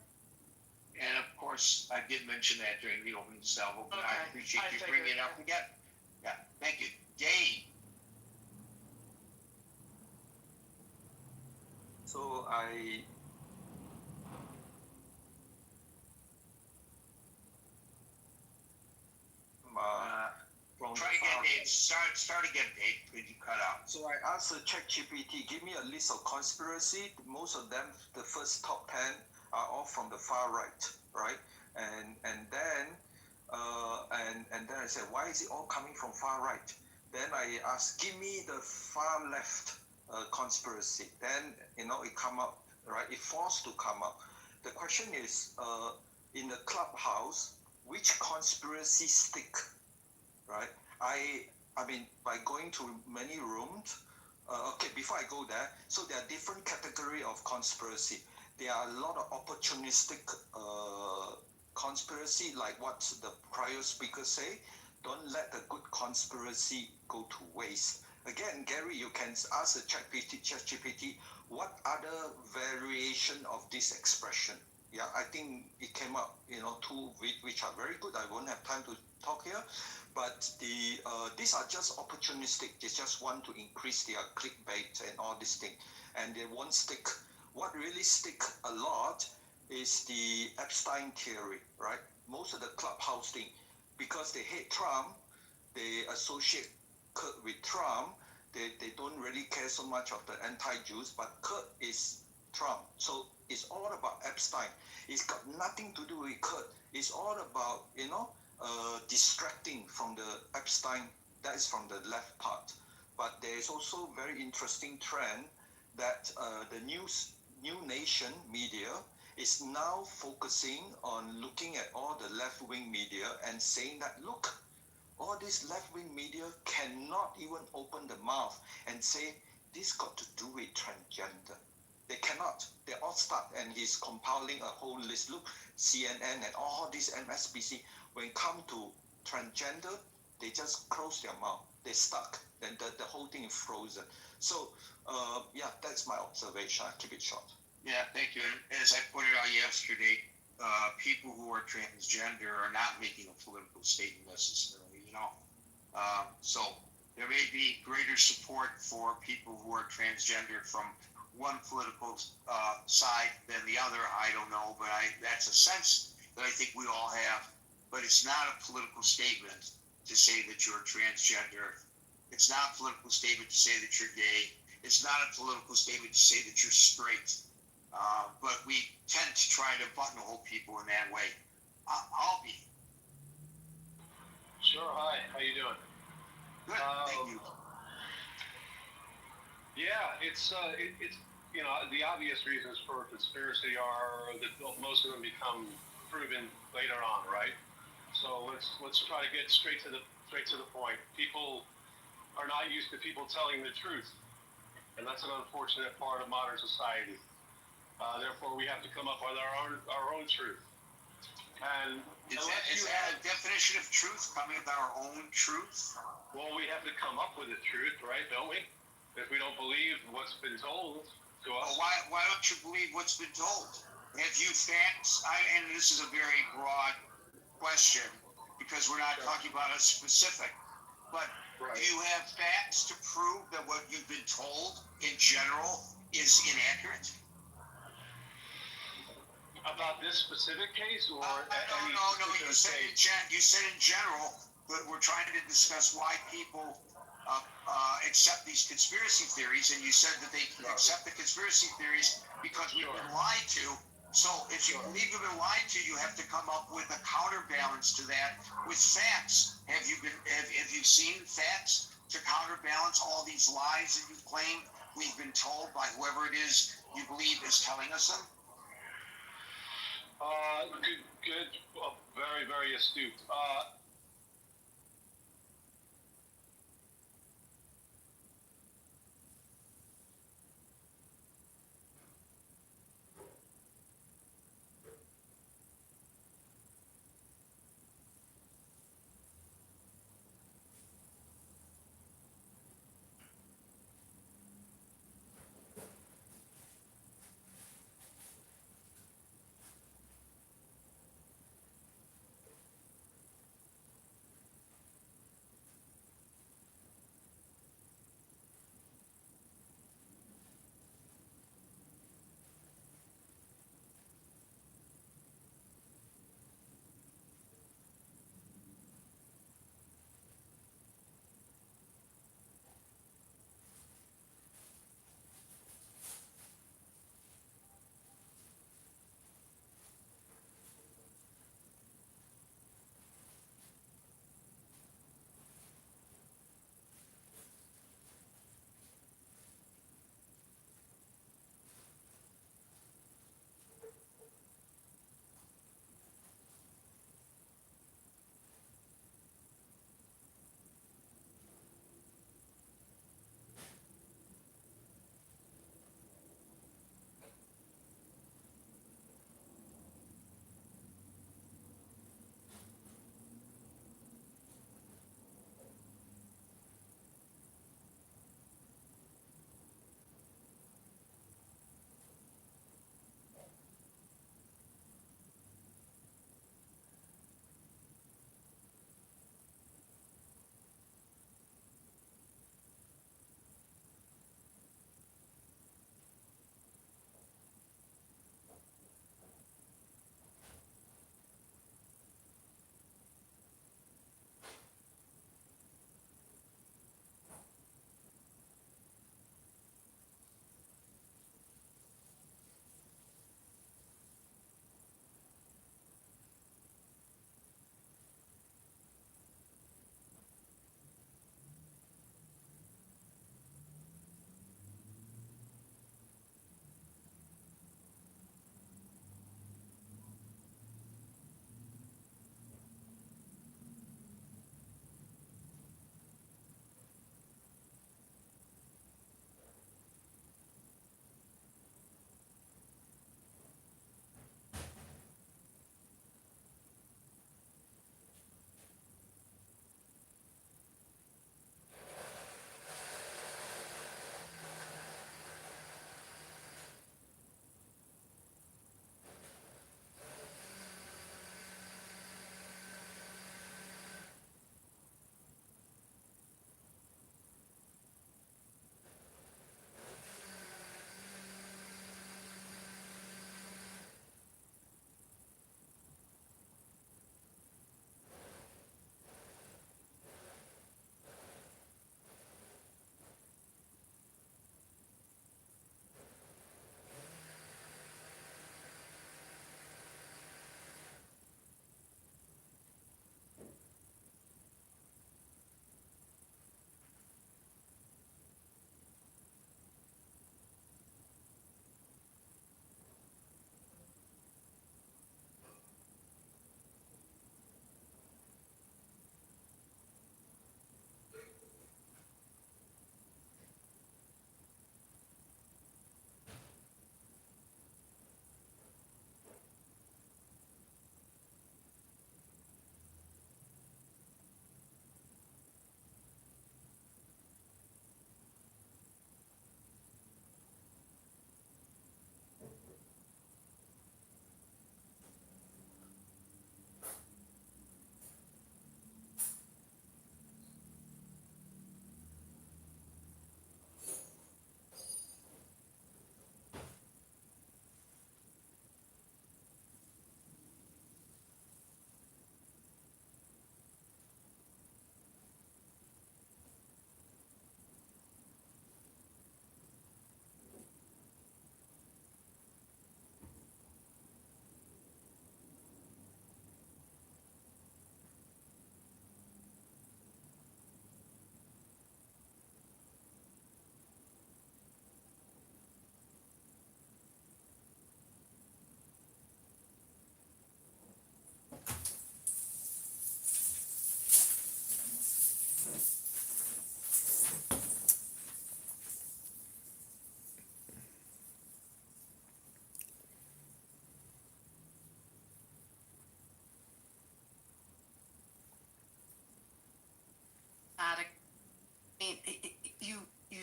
And of course, I did mention that during the opening salvo, but I Okay, appreciate I you figured, bringing it up again. Yeah, thank you. Dave. So I from Try again, Dave. Start again, Dave, because you cut out. So I asked the ChatGPT, give me a list of conspiracy. Most of them, the first top 10 are all from the far right, right? And then I said, why is it all coming from far right? Then I asked, give me the far left conspiracy. Then it come up, right? It forced to come up. The question is, in the clubhouse, which conspiracy stick, right? I mean, by going to many rooms, okay, before I go there, so there are different category of conspiracy. There are a lot of opportunistic conspiracy, like what the prior speaker say. Don't let the good conspiracy go to waste. Again, Gary, you can ask the ChatGPT, what other variation of this expression? Yeah, I think it came up, two which are very good. I won't have time to talk here. But these are just opportunistic. They just want to increase their clickbait and all this thing, and they won't stick. What really stick a lot is the Epstein theory, right? Most of the clubhouse thing, because they hate Trump, they associate Kurt with Trump. They don't really care so much of the anti-Jews, but Kurt is Trump. So it's all about Epstein. It's got nothing to do with Kurt. It's all about, distracting from the Epstein, that is from the left part. But there is also very interesting trend that the New Nation media is now focusing on looking at all the left-wing media and saying that, look, all this left-wing media cannot even open the mouth and say, this got to do with transgender. They cannot. They all start, and he's compiling a whole list. Look, CNN and all these MSNBC, when it come to transgender, they just close their mouth. They stuck. Then the whole thing is frozen. So, yeah, that's my observation. I keep it short. Yeah, thank you. And as I pointed out yesterday, people who are transgender are not making a political statement necessarily, so there may be greater support for people who are transgender from one political side than the other. I don't know, but that's a sense that I think we all have. But it's not a political statement to say that you're transgender. It's not a political statement to say that you're gay. It's not a political statement to say that you're straight. But we tend to try to buttonhole people in that way. I'll be. Sure. Hi. How you doing? Good. Thank you. Yeah, it's the obvious reasons for conspiracy are that most of them become proven later on, right? So let's try to get straight to the point. People are not used to people telling the truth, and that's an unfortunate part of modern society. Therefore, we have to come up with our own truth. And is that a definition of truth? Coming with our own truth? Well, we have to come up with the truth, right? Don't we? If we don't believe what's been told to us. Well, why don't you believe what's been told? Have you facts? And this is a very broad question because we're not talking about a specific. But Do you have facts to prove that what you've been told in general is inaccurate? About this specific case, or No. You said in general, but we're trying to discuss why people accept these conspiracy theories, and you said that they accept the conspiracy theories because we've been lied to. So if you believe you've been lied to, you have to come up with a counterbalance to that with facts. Have you seen facts to counterbalance all these lies that you claim we've been told by whoever it is you believe is telling us them? Good, very, very astute.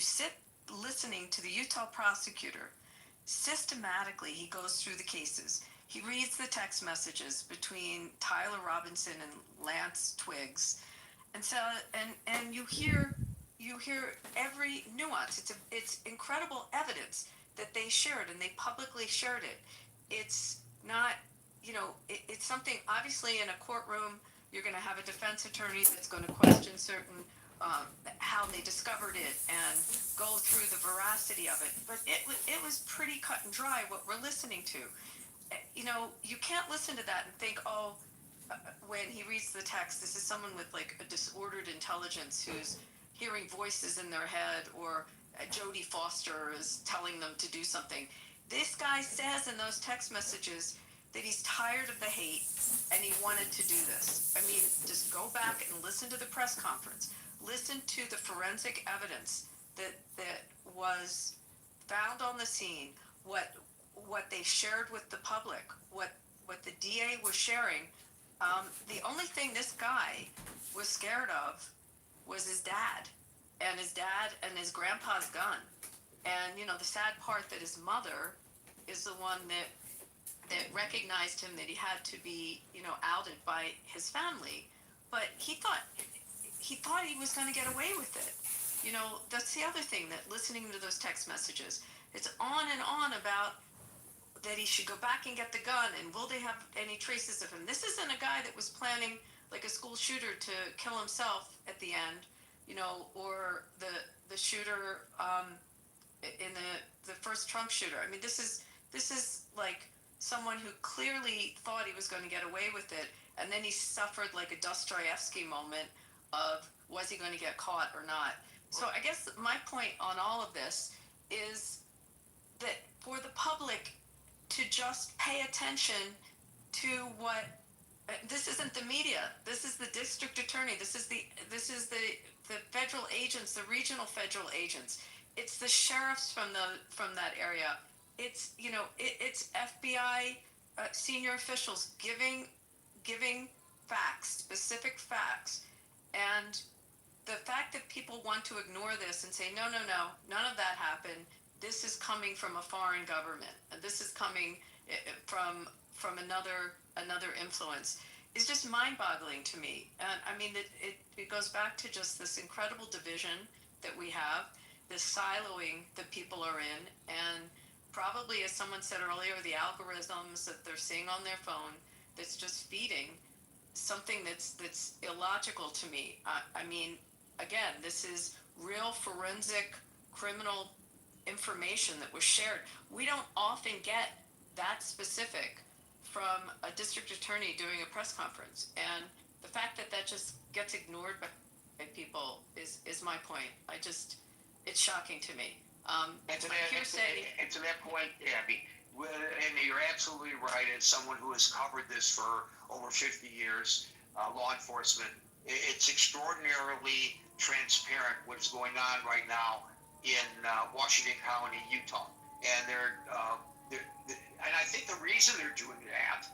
sit listening to the Utah prosecutor, systematically he goes through the cases. He reads the text messages between Tyler Robinson and Lance Twiggs, and so and you hear every nuance. It's incredible evidence that they shared, and they publicly shared it. It's not, it's something, obviously in a courtroom you're going to have a defense attorney that's going to question certain how they discovered it and go through the veracity of it. But it was pretty cut and dry what we're listening to. You can't listen to that and think, when he reads the text, this is someone with like a disordered intelligence who's hearing voices in their head, or Jodie Foster is telling them to do something. This guy says in those text messages that he's tired of the hate and he wanted to do this. I mean, just go back and listen to the press conference. Listen to the forensic evidence that was found on the scene, what they shared with the public, what the DA was sharing. The only thing this guy was scared of was his dad and his grandpa's gun. And, the sad part that his mother is the one that recognized him, that he had to be, outed by his family. But he thought he was going to get away with it. That's the other thing, that listening to those text messages, it's on and on about that he should go back and get the gun, and will they have any traces of him? This isn't a guy that was planning like a school shooter to kill himself at the end, or the shooter in the first Trump shooter. I mean, this is like someone who clearly thought he was going to get away with it, and then he suffered like a Dostoevsky moment of, was he going to get caught or not? So I guess my point on all of this is that for the public to just pay attention to what this isn't the media. This is the district attorney. This is the federal agents, the regional federal agents. It's the sheriffs from that area. It's it's FBI senior officials giving facts, specific facts, and the fact that people want to ignore this and say no, none of that happened. This is coming from a foreign government. This is coming from another influence. Is just mind-boggling to me. And I mean, it goes back to just this incredible division that we have, this siloing that people are in, and probably, as someone said earlier, the algorithms that they're seeing on their phone that's just feeding something that's illogical to me. I mean, again, this is real forensic criminal information that was shared. We don't often get that specific from a district attorney doing a press conference, and the fact that just gets ignored by people is my point. It's shocking to me. And to that point, Abby, and you're absolutely right. As someone who has covered this for over 50 years, law enforcement, it's extraordinarily transparent what's going on right now in Washington County, Utah, and and I think the reason they're doing that,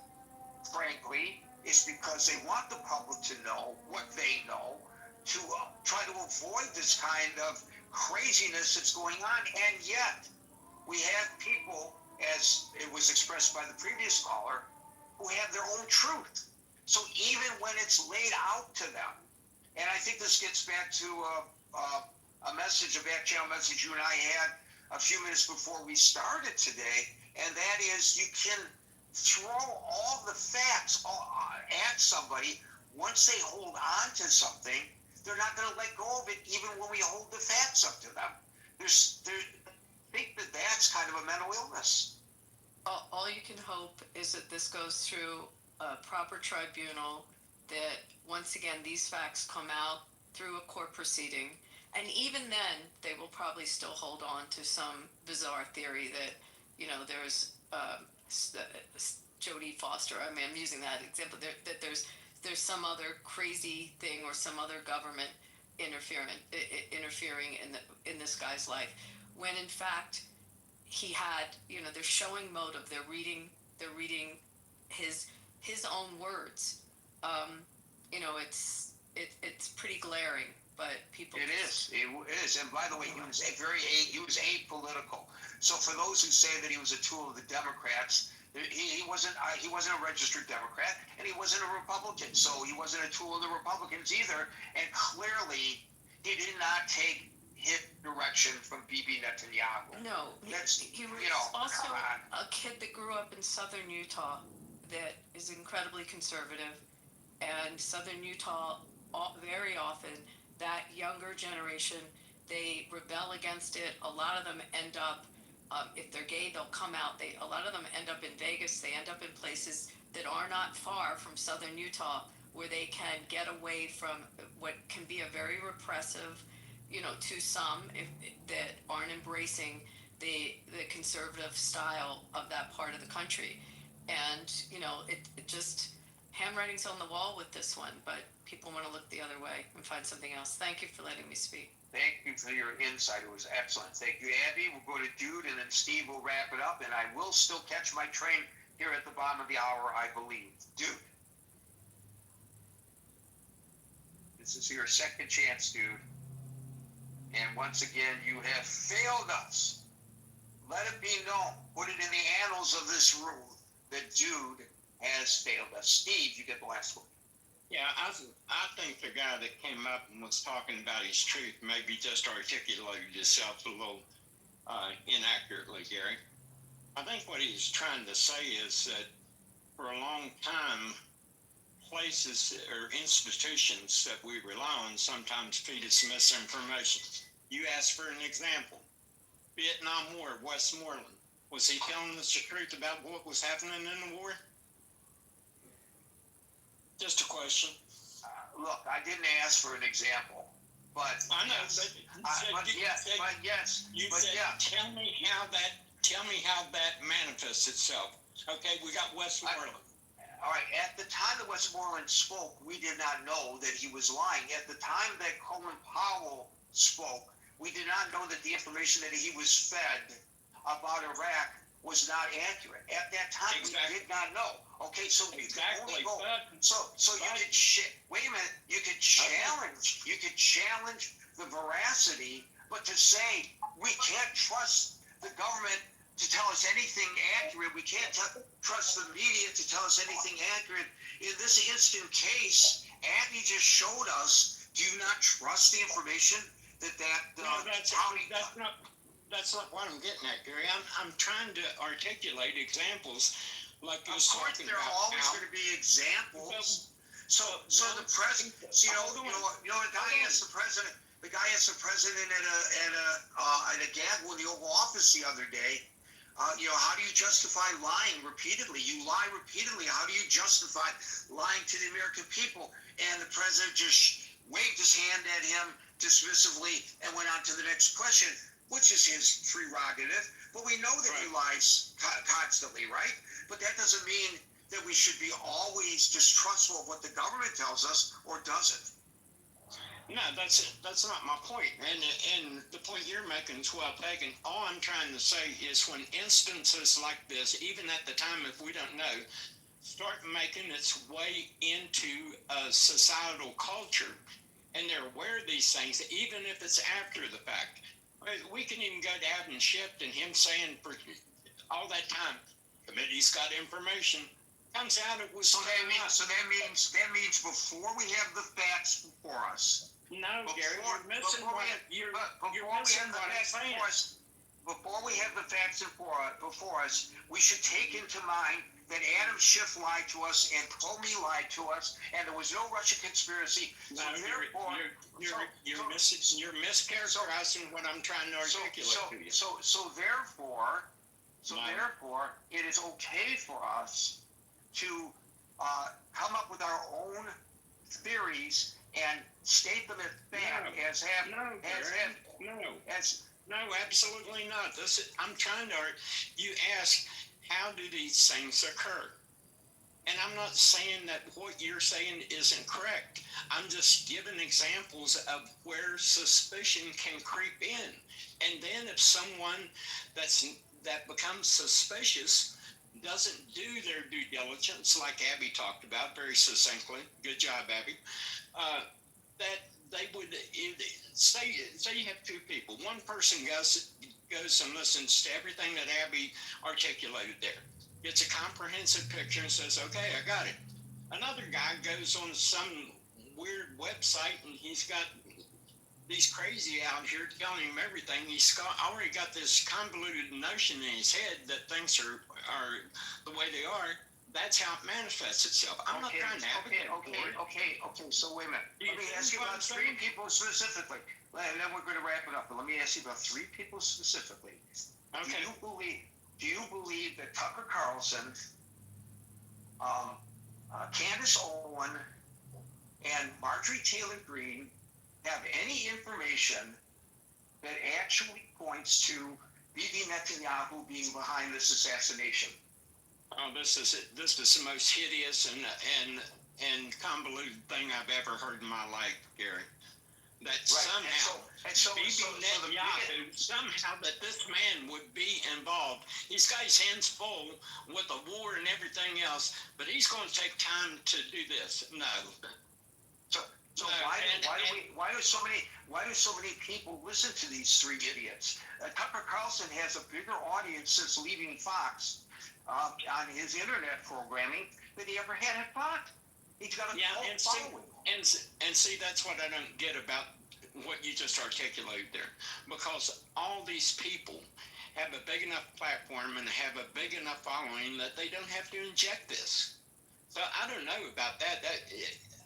frankly, is because they want the public to know what they know, to try to avoid this kind of craziness that's going on. And yet, we have people, as it was expressed by the previous caller, who have their own truth. So even when it's laid out to them, and I think this gets back to a message, a back channel message you and I had a few minutes before we started today, and that is, you can throw all the facts at somebody. Once they hold on to something, they're not going to let go of it, even when we hold the facts up to them. I think that's kind of a mental illness. All you can hope is that this goes through a proper tribunal, that once again these facts come out through a court proceeding, and even then they will probably still hold on to some bizarre theory that there's Jodie Foster. I mean, I'm using that example. That there's some other crazy thing, or some other government interfering in this guy's life, when in fact he had, they're showing motive. They're reading his own words. It's pretty glaring but people. It is. It is. And by the way, he was apolitical. So for those who say that he was a tool of the Democrats, he wasn't. He wasn't a registered Democrat, and he wasn't a Republican. So he wasn't a tool of the Republicans either. And clearly, he did not take hit direction from Bibi Netanyahu. No, That's he was you know, also come on. a kid that grew up in southern Utah that is incredibly conservative, and southern Utah very often that younger generation, they rebel against it. A lot of them end up, if they're gay, they'll come out. A lot of them end up in Vegas. They end up in places that are not far from southern Utah, where they can get away from what can be a very repressive, to some that aren't embracing the conservative style of that part of the country. And it just handwriting's on the wall with this one, but people want to look the other way and find something else. Thank you for letting me speak. Thank you for your insight. It was excellent. Thank you, Abby. We'll go to Jude, and then Steve will wrap it up. And I will still catch my train here at the bottom of the hour, I believe. Dude. This is your second chance, dude. And once again, you have failed us. Let it be known. Put it in the annals of this room that Jude has failed us. Steve, you get the last one. Yeah, I think the guy that came up and was talking about his truth maybe just articulated himself a little inaccurately, Gary. I think what he's trying to say is that for a long time, places or institutions that we rely on sometimes feed us misinformation. You asked for an example. Vietnam War, Westmoreland. Was he telling us the truth about what was happening in the war? Just a question. Look, I didn't ask for an example, but I know, yes. You said, tell me how that manifests itself. Okay, we got Westmoreland. All right. At the time that Westmoreland spoke, we did not know that he was lying. At the time that Colin Powell spoke, we did not know that the information that he was fed about Iraq was not accurate. At that time, we did not know. Okay, so you can only go. So you could wait a minute. You could challenge. You could challenge the veracity, but to say we can't trust the government to tell us anything accurate, we can't trust the media to tell us anything accurate. In this instant case, Abby just showed us. Do you not trust the information that? No, that's not what I'm getting at, Gary. I'm trying to articulate examples like you was talking about. There are always going to be examples. So the president, the guy asked the president. The guy asked the president at a gaggle in the Oval Office the other day. How do you justify lying repeatedly? You lie repeatedly. How do you justify lying to the American people? And the president just waved his hand at him dismissively and went on to the next question, which is his prerogative. But we know that he lies constantly, right? But that doesn't mean that we should be always distrustful of what the government tells us, or does it? No, that's not my point. And the point you're making is well taken. All I'm trying to say is when instances like this, even at the time if we don't know, start making its way into a societal culture, and they're aware of these things, even if it's after the fact. We can even go to Adam Schiff and him saying for all that time, committee's got information. Comes out it was. So that means before we have the facts before us. No, Gary, you're missing what I'm saying. Before we have the facts before us, we should take into mind that Adam Schiff lied to us and Comey lied to us, and there was no Russian conspiracy. No, you're mischaracterizing what I'm trying to articulate to you. So therefore, it is okay for us to come up with our own theories and state them as fact, No, absolutely not. I'm trying to. You ask, how do these things occur? And I'm not saying that what you're saying isn't correct. I'm just giving examples of where suspicion can creep in. And then if someone that becomes suspicious doesn't do their due diligence, like Abby talked about very succinctly, good job, Abby, that they would say you have two people. One person goes and listens to everything that Abby articulated there, gets a comprehensive picture and says, okay, I got it. Another guy goes on some weird website and he's got these crazy out here telling him everything. He's already got this convoluted notion in his head that things are the way they are. That's how it manifests itself. I'm not trying to advocate for it. Okay. So wait a minute. Let me ask you about three people specifically, and then we're going to wrap it up. But let me ask you about three people specifically. Okay. Do you believe that Tucker Carlson, Candace Owen, and Marjorie Taylor Greene have any information that actually points to Bibi Netanyahu being behind this assassination? Oh, this is the most hideous and convoluted thing I've ever heard in my life, Gary. That somehow Netanyahu, somehow that this man would be involved. He's got his hands full with the war and everything else, but he's going to take time to do this. No. So why do so many people listen to these three idiots? Tucker Carlson has a bigger audience since leaving Fox on his internet programming than he ever had at Fox. He's got a following. And see, that's what I don't get about what you just articulated there, because all these people have a big enough platform and have a big enough following that they don't have to inject this. So I don't know about that.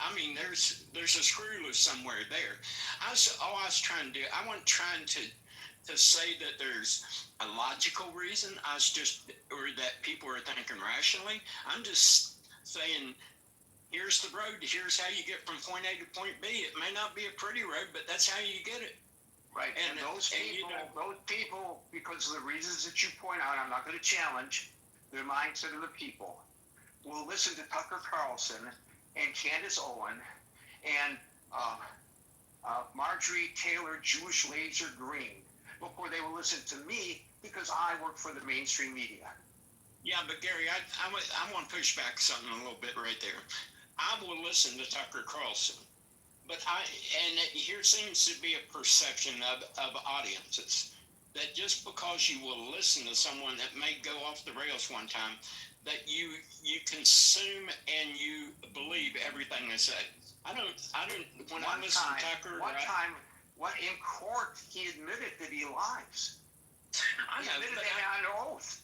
I mean, there's a screw loose somewhere there. I was trying to do, I wasn't trying to say that there's a logical reason. Or that people are thinking rationally. I'm just saying, here's the road. Here's how you get from point A to point B. It may not be a pretty road, but that's how you get it. Right. And those people, because of the reasons that you point out, I'm not going to challenge their mindset of the people, will listen to Tucker Carlson and Candace Owen and Marjorie Taylor Jewish Laser Green before they will listen to me, because I work for the mainstream media. Yeah, but Gary, I want to push back something a little bit right there. I will listen to Tucker Carlson, but here seems to be a perception of audiences that just because you will listen to someone that may go off the rails one time, that you consume and you believe everything they say. I don't. When I listen to Tucker, in court he admitted that he lies. I know, he admitted that under oath.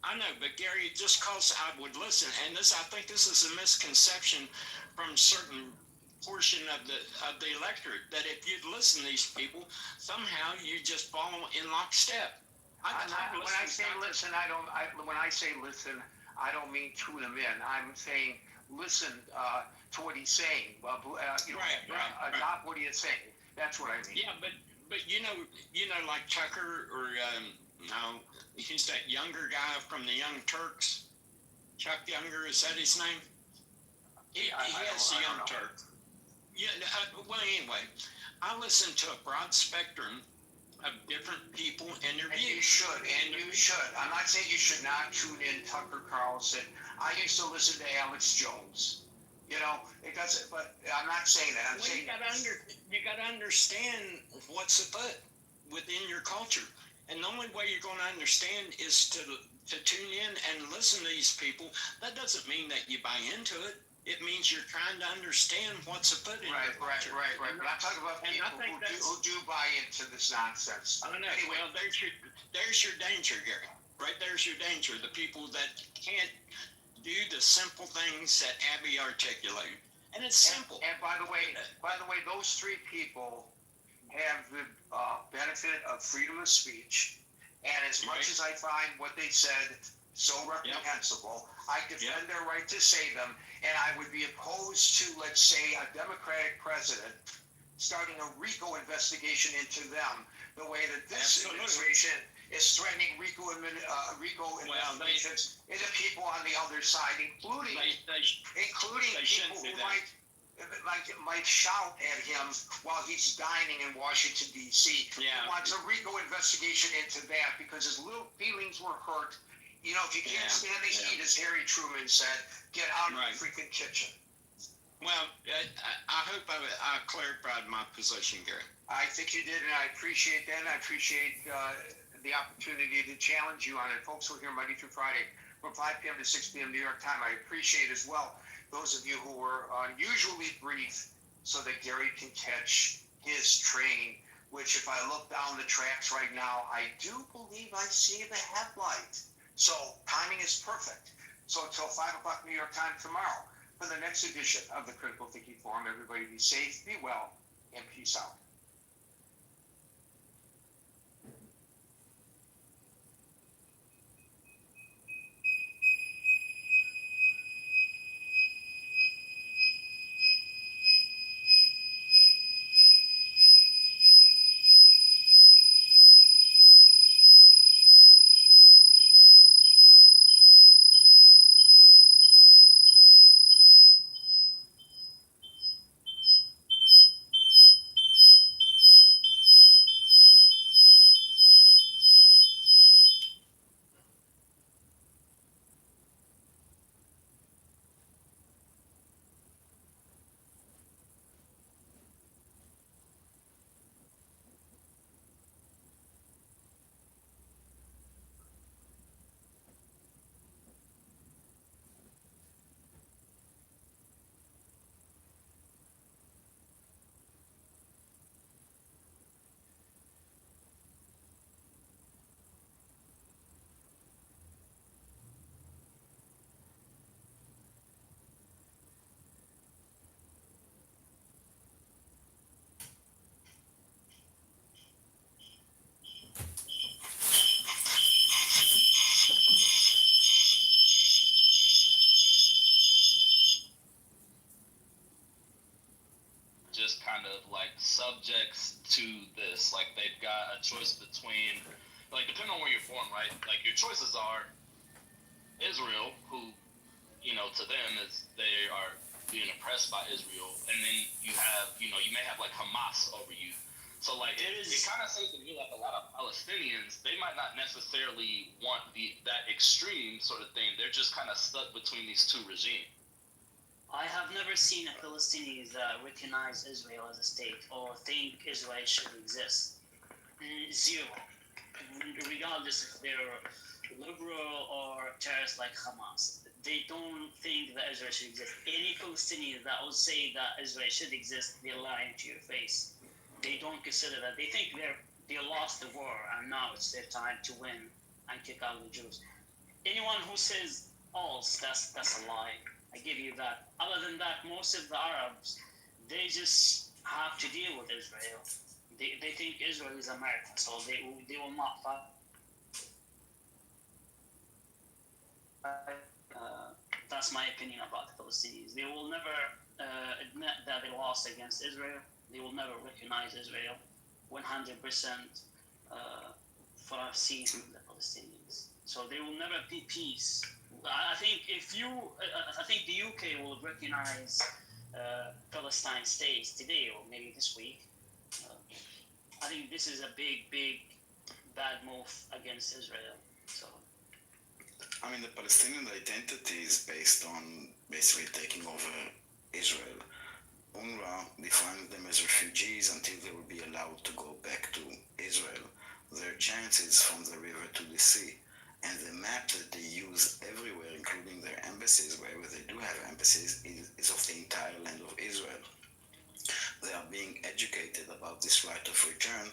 I know, but Gary, just because I would listen, and I think this is a misconception from certain portion of the electorate, that if you'd listen to these people, somehow you just follow in lockstep. When I say listen, I don't mean tune them in. I'm saying listen to what he's saying. Adopt what he is saying. That's what I mean. Yeah, but you know, like Tucker or he's that younger guy from the Young Turks. Chuck Younger, is that his name? He has the Young Turks. Yeah. Well, anyway, I listen to a broad spectrum of different people and their views. You should. I'm not saying you should not tune in Tucker Carlson. I used to listen to Alex Jones. You know, it doesn't. But I'm not saying that. I'm saying you got to understand what's afoot within your culture, and the only way you're going to understand is to tune in and listen to these people. That doesn't mean that you buy into it. It means you're trying to understand what's afoot in your culture. Right. But I'm talking about people who do buy into this nonsense. I don't know. Anyway. Well, there's your danger, Gary. Right there's your danger. The people that can't do the simple things that Abby articulated, and it's simple. And by the way, those three people have the benefit of freedom of speech, and as much as I find what they said so reprehensible, I defend their right to say them, and I would be opposed to, let's say, a Democratic president starting a RICO investigation into them, the way that this administration is threatening RICO investigations into people on the other side, including people who might shout at him while he's dining in Washington, D.C. Yeah. He wants a RICO investigation into that because his little feelings were hurt. You know, if you can't stand the heat, as Harry Truman said, get out of the freaking kitchen. Well, I hope I clarified my position, Gary. I think you did, and I appreciate that. And I appreciate the opportunity to challenge you on it. Folks, we're here Monday through Friday from 5 p.m. to 6 p.m. New York time. I appreciate as well those of you who were unusually brief so that Gary can catch his train, which if I look down the tracks right now, I do believe I see the headlight. So timing is perfect. So until 5 o'clock New York time tomorrow for the next edition of the Critical Thinking Forum, everybody be safe, be well, and peace out. Just kind of like subjects to this. Like they've got a choice between, like depending on where you're born, right? Like your choices are Israel, who, you know, to them is they are being oppressed by Israel, and then you have, you know, you may have like Hamas over you. So like it kind of seems to me like a lot of Palestinians, they might not necessarily want that extreme sort of thing. They're just kind of stuck between these two regimes. I have never seen a Palestinian recognize Israel as a state or think Israel should exist. Zero. Regardless if they're liberal or terrorist like Hamas. They don't think that Israel should exist. Any Palestinian that will say that Israel should exist, they're lying to your face. They don't consider that. They think they lost the war and now it's their time to win and kick out the Jews. Anyone who says else, that's a lie. I give you that. Other than that, most of the Arabs, they just have to deal with Israel. They think Israel is America, so they will not fight. That's my opinion about the Palestinians. They will never admit that they lost against Israel. They will never recognize Israel 100% for seeing the Palestinians. So there will never be peace. I think I think the UK will recognize Palestine states today or maybe this week. I think this is a big bad move against Israel. So. I mean, the Palestinian identity is based on basically taking over Israel. UNRWA defines them as refugees until they will be allowed to go back to Israel. Their chances from the river to the sea. And the map that they use everywhere, including their embassies, wherever they do have embassies, is of the entire land of Israel. They are being educated about this right of return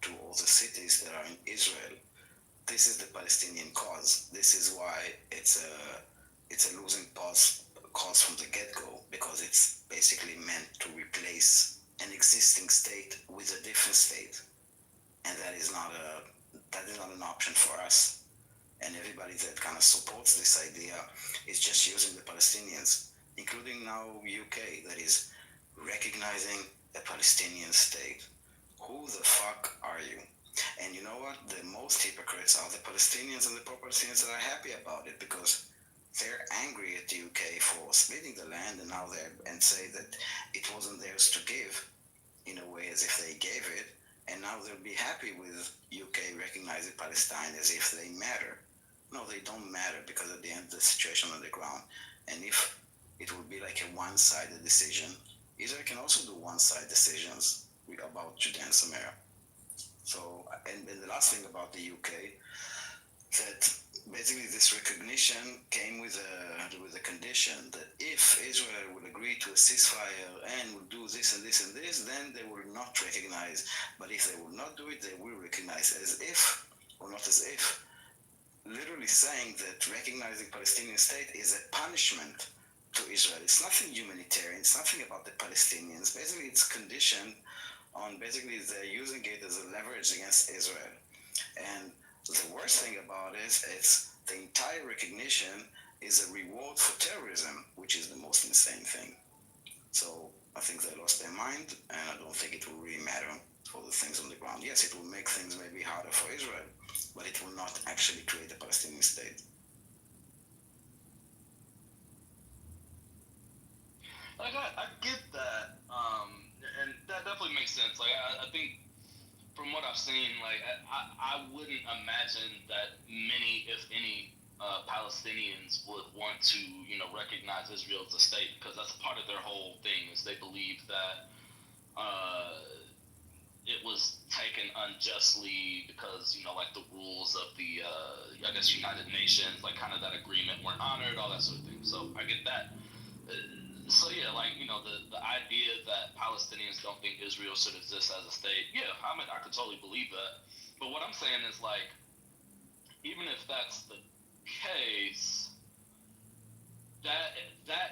to all the cities that are in Israel. This is the Palestinian cause. This is why it's a losing cause from the get-go, because it's basically meant to replace an existing state with a different state, and that is not an option for us. And everybody that kind of supports this idea is just using the Palestinians, including now UK, that is recognizing a Palestinian state. Who the fuck are you? And you know what? The most hypocrites are the Palestinians and the pro-Palestinians that are happy about it, because they're angry at the UK for splitting the land and say that it wasn't theirs to give, in a way as if they gave it, and now they'll be happy with UK recognizing Palestine as if they matter. No, they don't matter, because at the end the situation on the ground. And if it will be like a one-sided decision. Israel can also do one-sided decisions about Judea and Samaria. So, and the last thing about the UK, that basically this recognition came with a condition that if Israel will agree to a ceasefire and will do this and this and this, then they will not recognize. But if they will not do it, they will recognize, as if, or not as if, literally saying that recognizing Palestinian state is a punishment to Israel. It's nothing humanitarian. It's nothing about the Palestinians. Basically, it's conditioned on basically they're using it as a leverage against Israel. And the worst thing about it is it's the entire recognition is a reward for terrorism, which is the most insane thing. So I think they lost their mind, and I don't think it will really matter for the things on the ground. Yes, it will make things maybe harder for Israel, but it will not actually create a Palestinian state. Like I get that, and that definitely makes sense. Like I think from what I've seen, like I wouldn't imagine that many, if any, Palestinians would want to, recognize Israel as a state, because that's part of their whole thing. Is they believe that it was taken unjustly because like the rules of the I guess United Nations, like kind of that agreement weren't honored, all that sort of thing. So I get that. So yeah, like the idea that Palestinians don't think Israel should exist as a state, yeah, I mean I could totally believe that. But what I'm saying is like, even if that's the case, that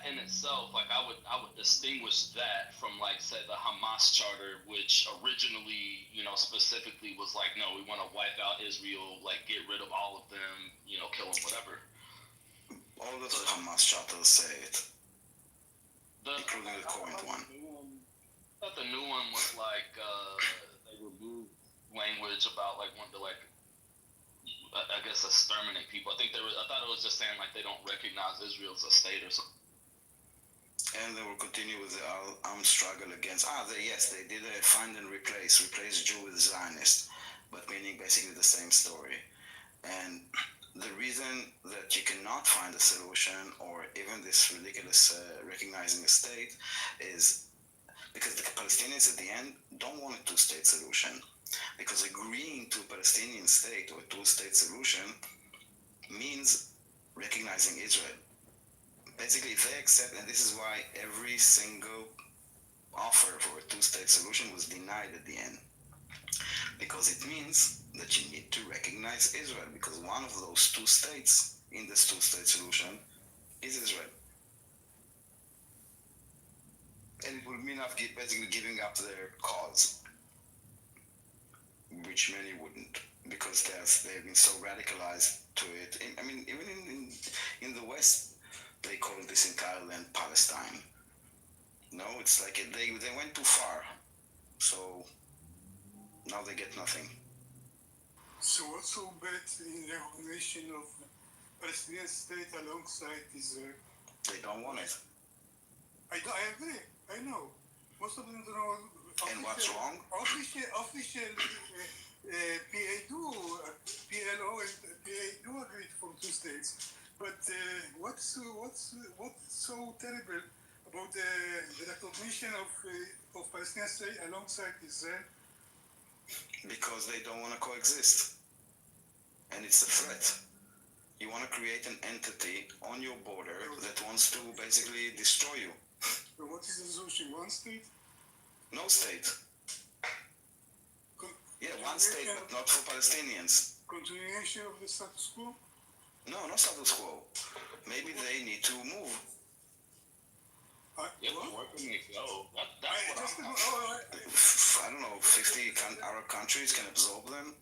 in itself, like I would distinguish that from like say the Hamas charter, which originally specifically was like, no, we want to wipe out Israel, like get rid of all of them, kill them, whatever. All of the Hamas charters say it. Including the current one. I thought the new one was like they removed language about like wanting to like I guess exterminate people. I thought it was just saying like they don't recognize Israel as a state or something. And they will continue with the armed struggle against. They did a find and replace Jew with Zionist, but meaning basically the same story. And the reason that you cannot find a solution, or even this ridiculous recognizing a state, is because the Palestinians at the end don't want a two-state solution. Because agreeing to a Palestinian state or a two-state solution means recognizing Israel. Basically, if they accept, and this is why every single offer for a two-state solution was denied at the end. Because it means that you need to recognize Israel, because one of those two states in this two-state solution is Israel. And it would mean basically giving up their cause, which many wouldn't, because they've been so radicalized to it. Even in the West, they call this entire land Palestine. No, it's like they went too far, so now they get nothing. So what's so bad in the recognition of Palestinian state alongside Israel? They don't want it. I agree. I know. Most of them don't know. And what's wrong? Official PLO and PA do agree for two states. But what's so terrible about the recognition of Palestinian state alongside Israel? Because they don't want to coexist. And it's a threat. You want to create an entity on your border that wants to basically destroy you. So what is the solution? One state? No state. One state, but not for Palestinians. Continuation of the status quo? No, not status quo. Maybe they need to move. Where can they go? I don't know, 50 Arab countries can absorb them.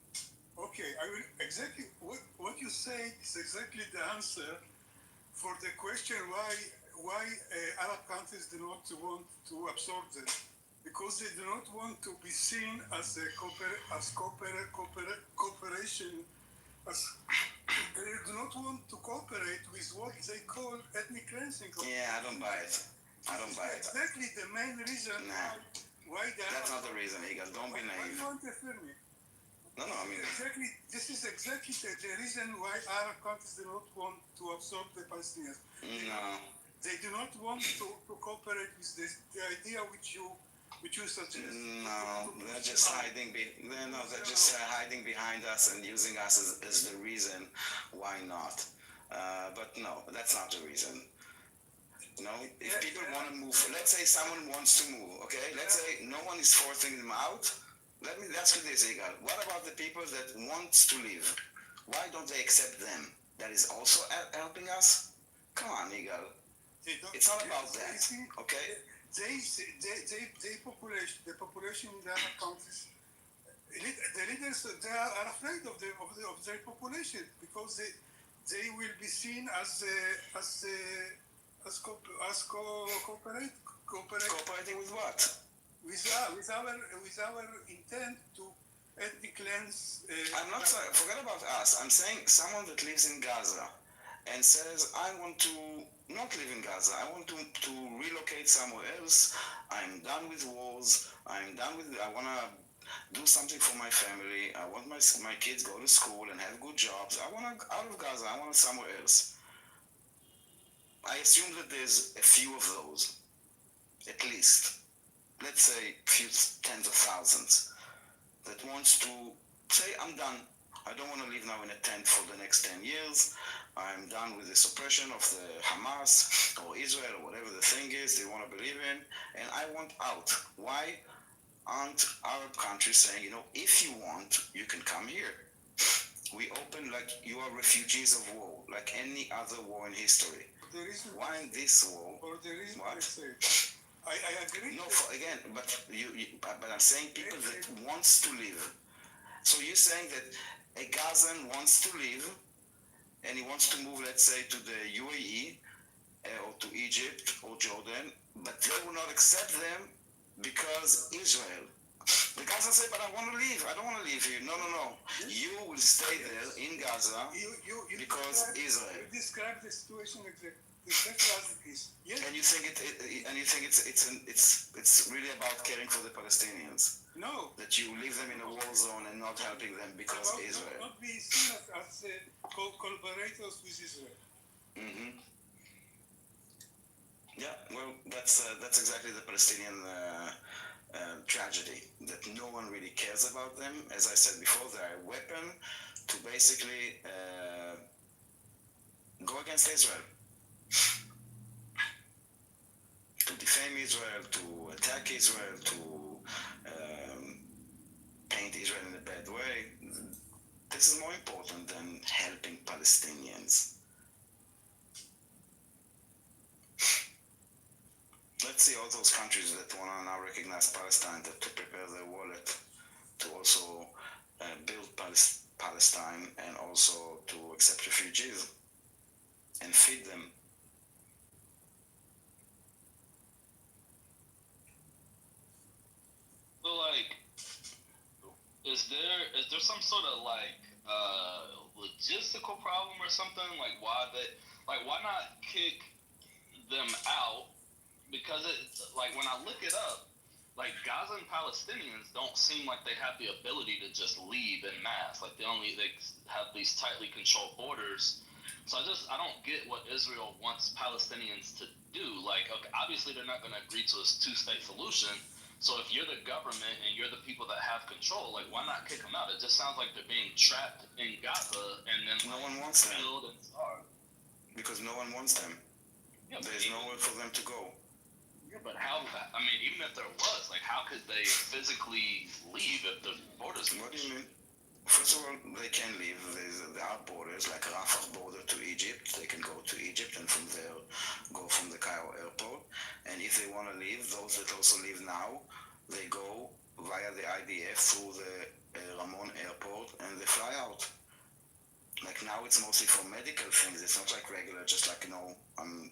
Okay, exactly what you say is exactly the answer for the question why Arab countries do not want to absorb them, because they do not want to be seen as cooperation. They do not want to cooperate with what they call ethnic cleansing. Yeah, I don't buy it. Exactly the main reason why that's not the reason, Igal. Don't be naive. Why you want to affirm me? No, I mean... This is exactly the reason why Arab countries do not want to absorb the Palestinians. No. they do not want to cooperate with the idea which you suggest. No, they're just hiding. They're just hiding behind us and using us as the reason why not. But no, that's not the reason. No, if people want to move, let's say someone wants to move, okay? Let's say no one is forcing them out. Let me ask you this, Igal. What about the people that want to leave? Why don't they accept them? That is also helping us? Come on, Igal. It's not about that, okay? The population in the Arab countries, the leaders, they are afraid of their population because they will be seen as cooperating with what? With our intent to ethnic cleanse. I'm not saying, forget about us. I'm saying someone that lives in Gaza and says, I want to not live in Gaza. I want to relocate somewhere else. I'm done with wars. I want to do something for my family. I want my kids go to school and have good jobs. I want to out of Gaza. I want somewhere else. I assume that there's a few of those, at least. Let's say a few tens of thousands that wants to say, I'm done. I don't want to live now in a tent for the next 10 years. I'm done with the suppression of the Hamas or Israel or whatever the thing is they want to believe in, and I want out. Why aren't Arab countries saying, if you want, you can come here? We open like you are refugees of war, like any other war in history. Why in this war? What? I agree. No, again, but but I'm saying people that wants to live. So you're saying that a Gazan wants to live, and he wants to move, let's say, to the UAE or to Egypt or Jordan, but they will not accept them because Israel. The Gaza say, but I want to leave. I don't want to leave here. No. You will stay there in Gaza because Israel. You describe the situation exactly as it is. Yes. And you think it's really about caring for the Palestinians? No. That you leave them in a war zone and not helping them because Israel. Not be seen as collaborators with Israel. Mm-hmm. Yeah, well, that's exactly the Palestinian tragedy, that no one really cares about them. As I said before, they're a weapon to basically go against Israel. To defame Israel, to attack Israel, to paint Israel in a bad way. This is more important than helping Palestinians. Let's see all those countries that want to now recognize Palestine, that to prepare their wallet to also build Palestine and also to accept refugees and feed them. So, is there some sort of logistical problem or something? Why not kick them out? Because when I look it up, Gaza and Palestinians don't seem like they have the ability to just leave en masse. They have these tightly controlled borders. So I don't get what Israel wants Palestinians to do. Okay, obviously they're not going to agree to a two-state solution. So if you're the government and you're the people that have control, why not kick them out? It just sounds like they're being trapped in Gaza and then no one wants them. Killed and starved. Because no one wants them. Yeah, there's nowhere for them to go. Yeah, but how? I mean, even if there was, how could they physically leave if the borders? What do you mean? First of all, they can leave. There are borders, like Rafah border to Egypt. They can go to Egypt and from there go from the Cairo airport. And if they want to leave, those that also leave now, they go via the IDF through the Ramon airport and they fly out. Now it's mostly for medical things. It's not regular, just I'm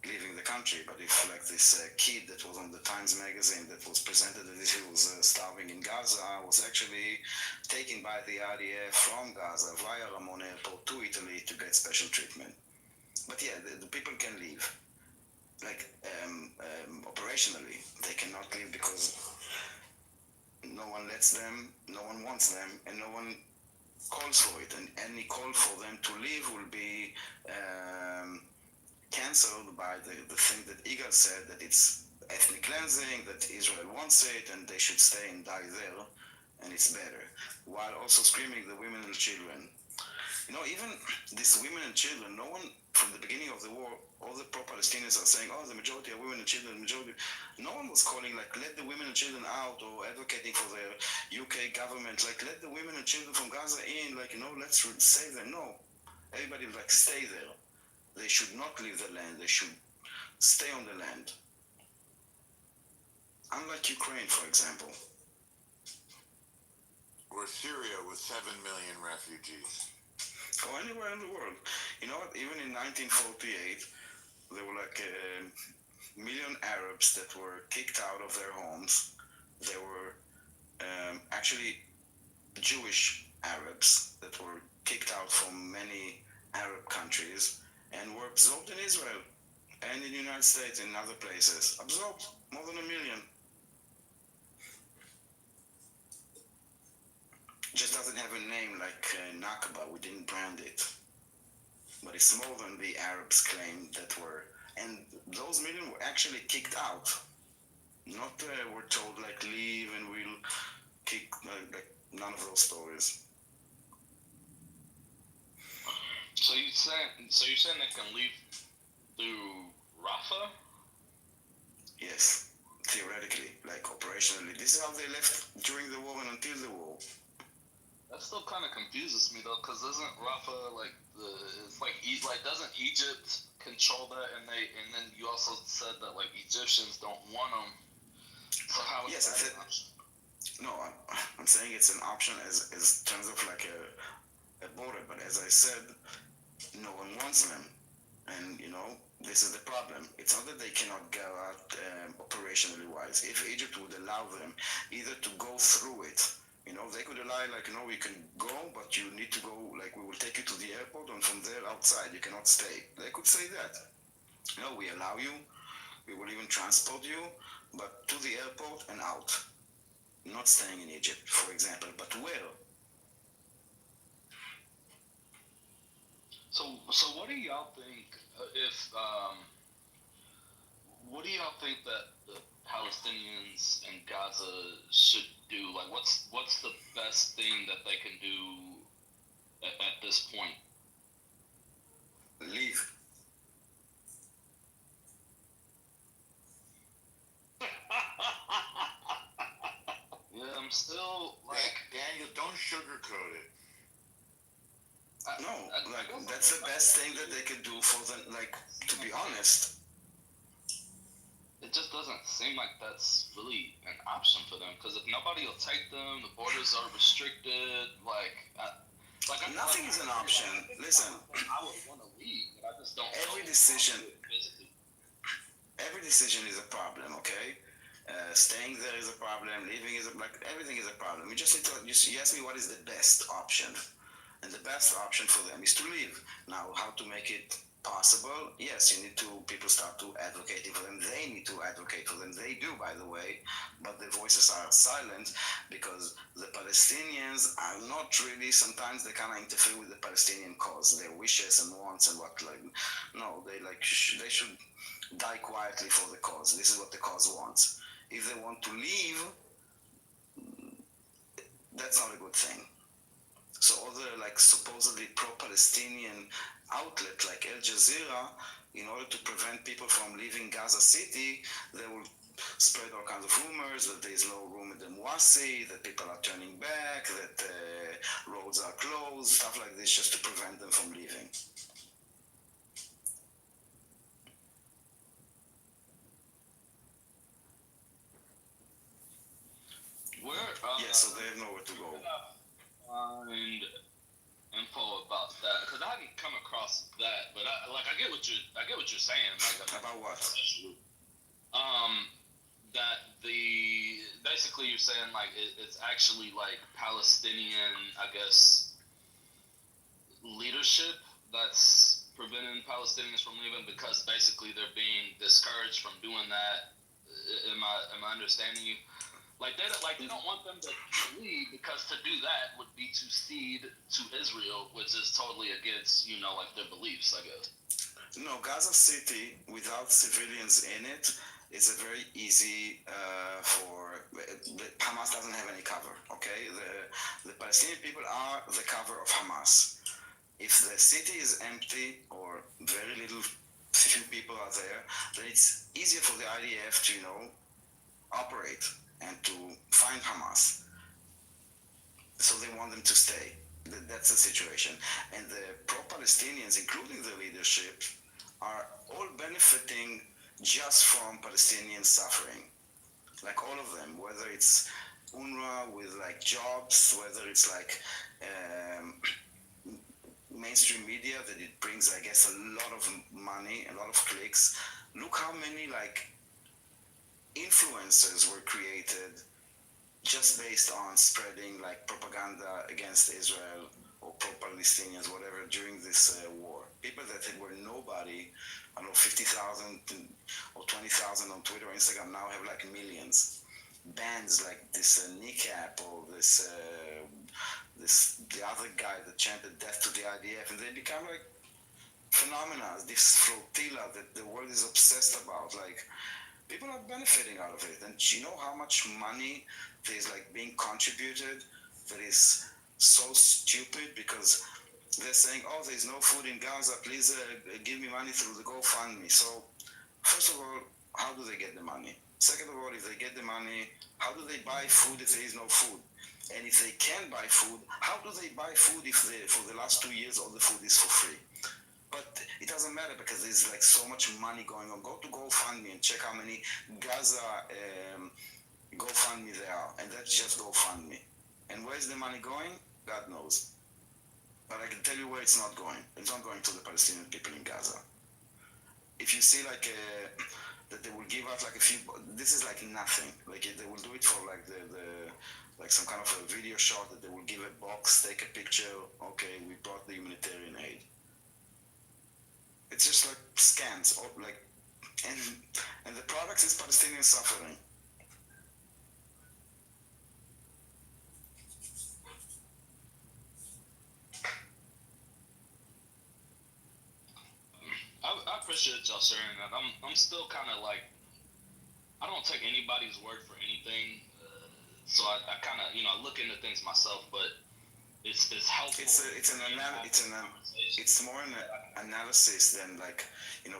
leaving the country. But if this kid that was on the Times magazine that was presented as if he was starving in Gaza was actually taken by the IDF from Gaza via Ramon airport to Italy to get special treatment. But yeah, the people can leave. Operationally, they cannot leave because no one lets them, no one wants them, and no one calls for it. And any call for them to leave will be cancelled answered by the thing that Igal said, that it's ethnic cleansing, that Israel wants it, and they should stay and die there, and it's better, while also screaming the women and children. Even these women and children, no one, from the beginning of the war, all the pro-Palestinians are saying, oh, the majority are women and children, majority. No one was calling, like, let the women and children out, or advocating for the UK government, like, let the women and children from Gaza in, like, let's save them. No. Everybody was like, stay there. They should not leave the land. They should stay on the land. Unlike Ukraine, for example. Or Syria with 7 million refugees. Or anywhere in the world. You know what? Even in 1948, there were like a million Arabs that were kicked out of their homes. There were actually Jewish Arabs that were kicked out from many Arab countries and were absorbed in Israel and in the United States and in other places. Absorbed, more than 1 million. Just doesn't have a name like Nakba. We didn't brand it. But it's more than the Arabs claimed that were. And those million were actually kicked out. Not were told, like, leave and we'll kick, like, none of those stories. So you're saying they can leave through Rafah? Yes, theoretically, like operationally. This is how they left during the war and until the war. That still kind of confuses me though, because isn't Rafah like doesn't Egypt control that? And then you also said that like Egyptians don't want them. So how is that an option? No, I'm saying it's an option as terms of like a border, but as I said, no one wants them, and this is the problem. It's not that they cannot go out operationally wise. If Egypt would allow them either to go through it. They could allow, like, you can go, but you need to go, like, we will take you to the airport, and from there outside, you cannot stay. They could say that. We allow you, we will even transport you, but to the airport and out. Not staying in Egypt, for example, but where? So what do y'all think what do y'all think that the Palestinians in Gaza should do? Like, what's the best thing that they can do at this point? Leave. Yeah, I'm still like Daniel. Don't sugarcoat it. No, like that's the best thing that they could do for them. Like, to be honest. It just doesn't seem like that's really an option for them, because if nobody will take them, the borders are restricted. Nothing is an option. Listen, I would want to leave, but I just don't. Every decision is a problem. Okay, staying there is a problem. Leaving is everything is a problem. You just need to. You ask me what is the best option, and the best option for them is to leave. Now, how to make it possible? Yes, people start to advocate for them. They need to advocate for them. They do, by the way, but the voices are silent because the Palestinians are not really, sometimes they kind of interfere with the Palestinian cause, their wishes and wants and what, like, no, they should die quietly for the cause. This is what the cause wants. If they want to leave, that's not a good thing. So other supposedly pro-Palestinian outlet like Al Jazeera, in order to prevent people from leaving Gaza City, they will spread all kinds of rumors that there is no room in the Muassi, that people are turning back, that roads are closed, stuff like this, just to prevent them from leaving. So they have nowhere to go. Find info about that, because I haven't come across that, but I get what you're saying. About what? That basically you're saying it's actually Palestinian, I guess, leadership that's preventing Palestinians from leaving, because basically they're being discouraged from doing that. Am I understanding you? They don't want them to leave, because to do that would be to cede to Israel, which is totally against, their beliefs, I guess. No, Gaza City without civilians in it is a very easy for Hamas doesn't have any cover. Okay, the Palestinian people are the cover of Hamas. If the city is empty or very little few people are there, then it's easier for the IDF to operate and to find Hamas. So they want them to stay. That's the situation. And the pro-Palestinians, including the leadership, are all benefiting just from Palestinian suffering. Like all of them, whether it's UNRWA with like jobs, whether it's like mainstream media that it brings, I guess, a lot of money, a lot of clicks. Look how many like influencers were created just based on spreading like propaganda against Israel or pro-Palestinians, whatever, during this war. People that were nobody, I don't know, 50,000 or 20,000 on Twitter or Instagram now have like millions. Bands like this Kneecap or this the other guy that chanted death to the IDF, and they become like phenomena, this flotilla that the world is obsessed about. Like, people are benefiting out of it. And you know how much money is like being contributed that is so stupid because they're saying, oh, there's no food in Gaza, please give me money through the GoFundMe. So first of all, how do they get the money? Second of all, if they get the money, how do they buy food if there is no food? And if they can buy food, how do they buy food if for the last 2 years all the food is for free? But it doesn't matter because there's like so much money going on. Go to GoFundMe and check how many Gaza GoFundMe there are, and that's just GoFundMe. And where's the money going? God knows. But I can tell you where it's not going. It's not going to the Palestinian people in Gaza. If you see like that they will give out like a few, this is like nothing. Like they will do it for like the like some kind of a video shot that they will give a box, take a picture. Okay, we brought the humanitarian aid. It's just like scams, or like, and the product is Palestinian suffering. I appreciate y'all sharing that. I'm still kind of like, I don't take anybody's word for anything, so I kind of I look into things myself, but it's helpful. It's more an analysis than like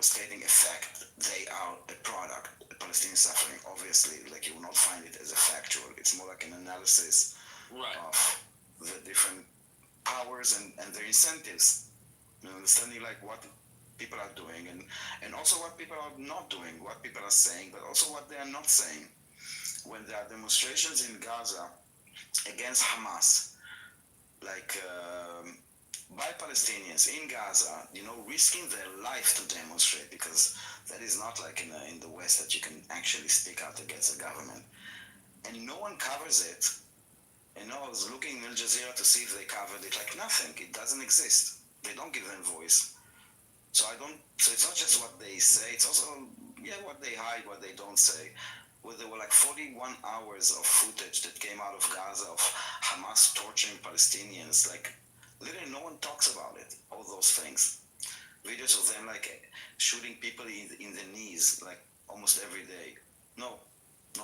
stating a fact. They are a product. Palestinian suffering, obviously, like you will not find it as a factual. It's more like an analysis of the different powers and their incentives. Understanding like what people are doing and also what people are not doing, what people are saying, but also what they are not saying. When there are demonstrations in Gaza against Hamas, like by Palestinians in Gaza, risking their life to demonstrate, because that is not like in the West that you can actually speak out against the government. And no one covers it. And I was looking in Al Jazeera to see if they covered it, like nothing. It doesn't exist. They don't give them voice. So it's not just what they say, it's also, what they hide, what they don't say. Well, there were like 41 hours of footage that came out of Gaza of Hamas torturing Palestinians. Like, literally no one talks about it, all those things. Videos of them like shooting people in the knees, like almost every day. No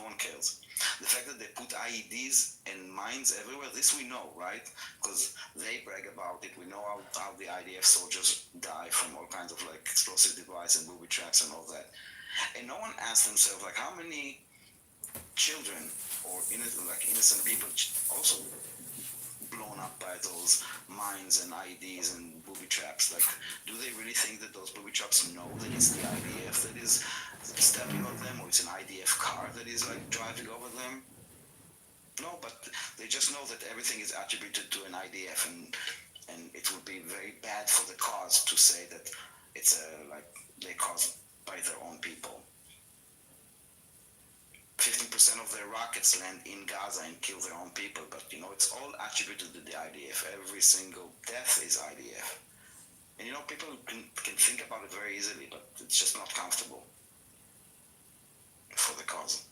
one cares. The fact that they put IEDs and mines everywhere, this we know, right? Because they brag about it. We know how the IDF soldiers die from all kinds of like explosive devices and booby traps and all that. And no one asks themselves like how many children or innocent people also blown up by those mines and IEDs and booby traps. Like, do they really think that those booby traps know that it's the IDF that is stepping on them, or it's an IDF car that is like driving over them? No, but they just know that everything is attributed to an IDF, and it would be very bad for the cause to say that it's like they caused by their own people. 50% of their rockets land in Gaza and kill their own people, but it's all attributed to the IDF. Every single death is IDF. And people can think about it very easily, but it's just not comfortable for the cause.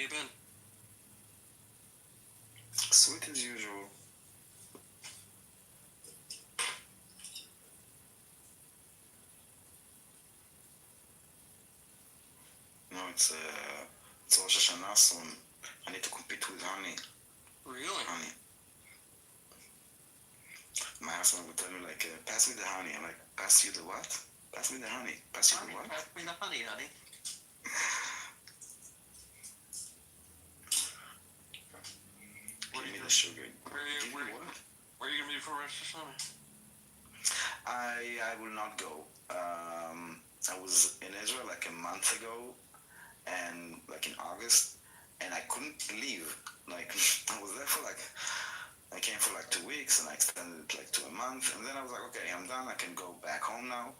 you been? Sweet as usual. No, it's Rosh Hashanah soon. I need to compete with honey. Really? Honey. My husband would tell me like, pass me the honey. I'm like, pass you the what? Pass me the honey. Pass you the what? Pass me the honey, honey. Give me the sugar. Where are you gonna be for Rosh Hashanah? I will not go. I was in Israel like a month ago, and like in August, and I couldn't leave. Like I was there for like, I came for like 2 weeks, and I extended it like to a month, and then I was like, okay, I'm done. I can go back home now.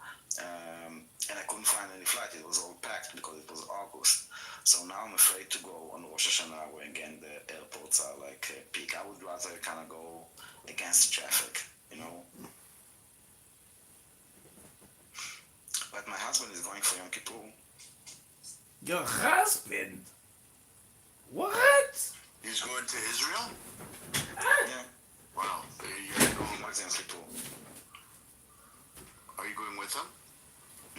And I couldn't find any flight. It was all packed because it was August. So now I'm afraid to go on Rosh Hashanah, where again the airports are like peak. I would rather kind of go against traffic, you know. But my husband is going for Yom Kippur. Your husband? What? He's going to Israel? Yeah. Wow. You're going with Yom Kippur. Are you going with him?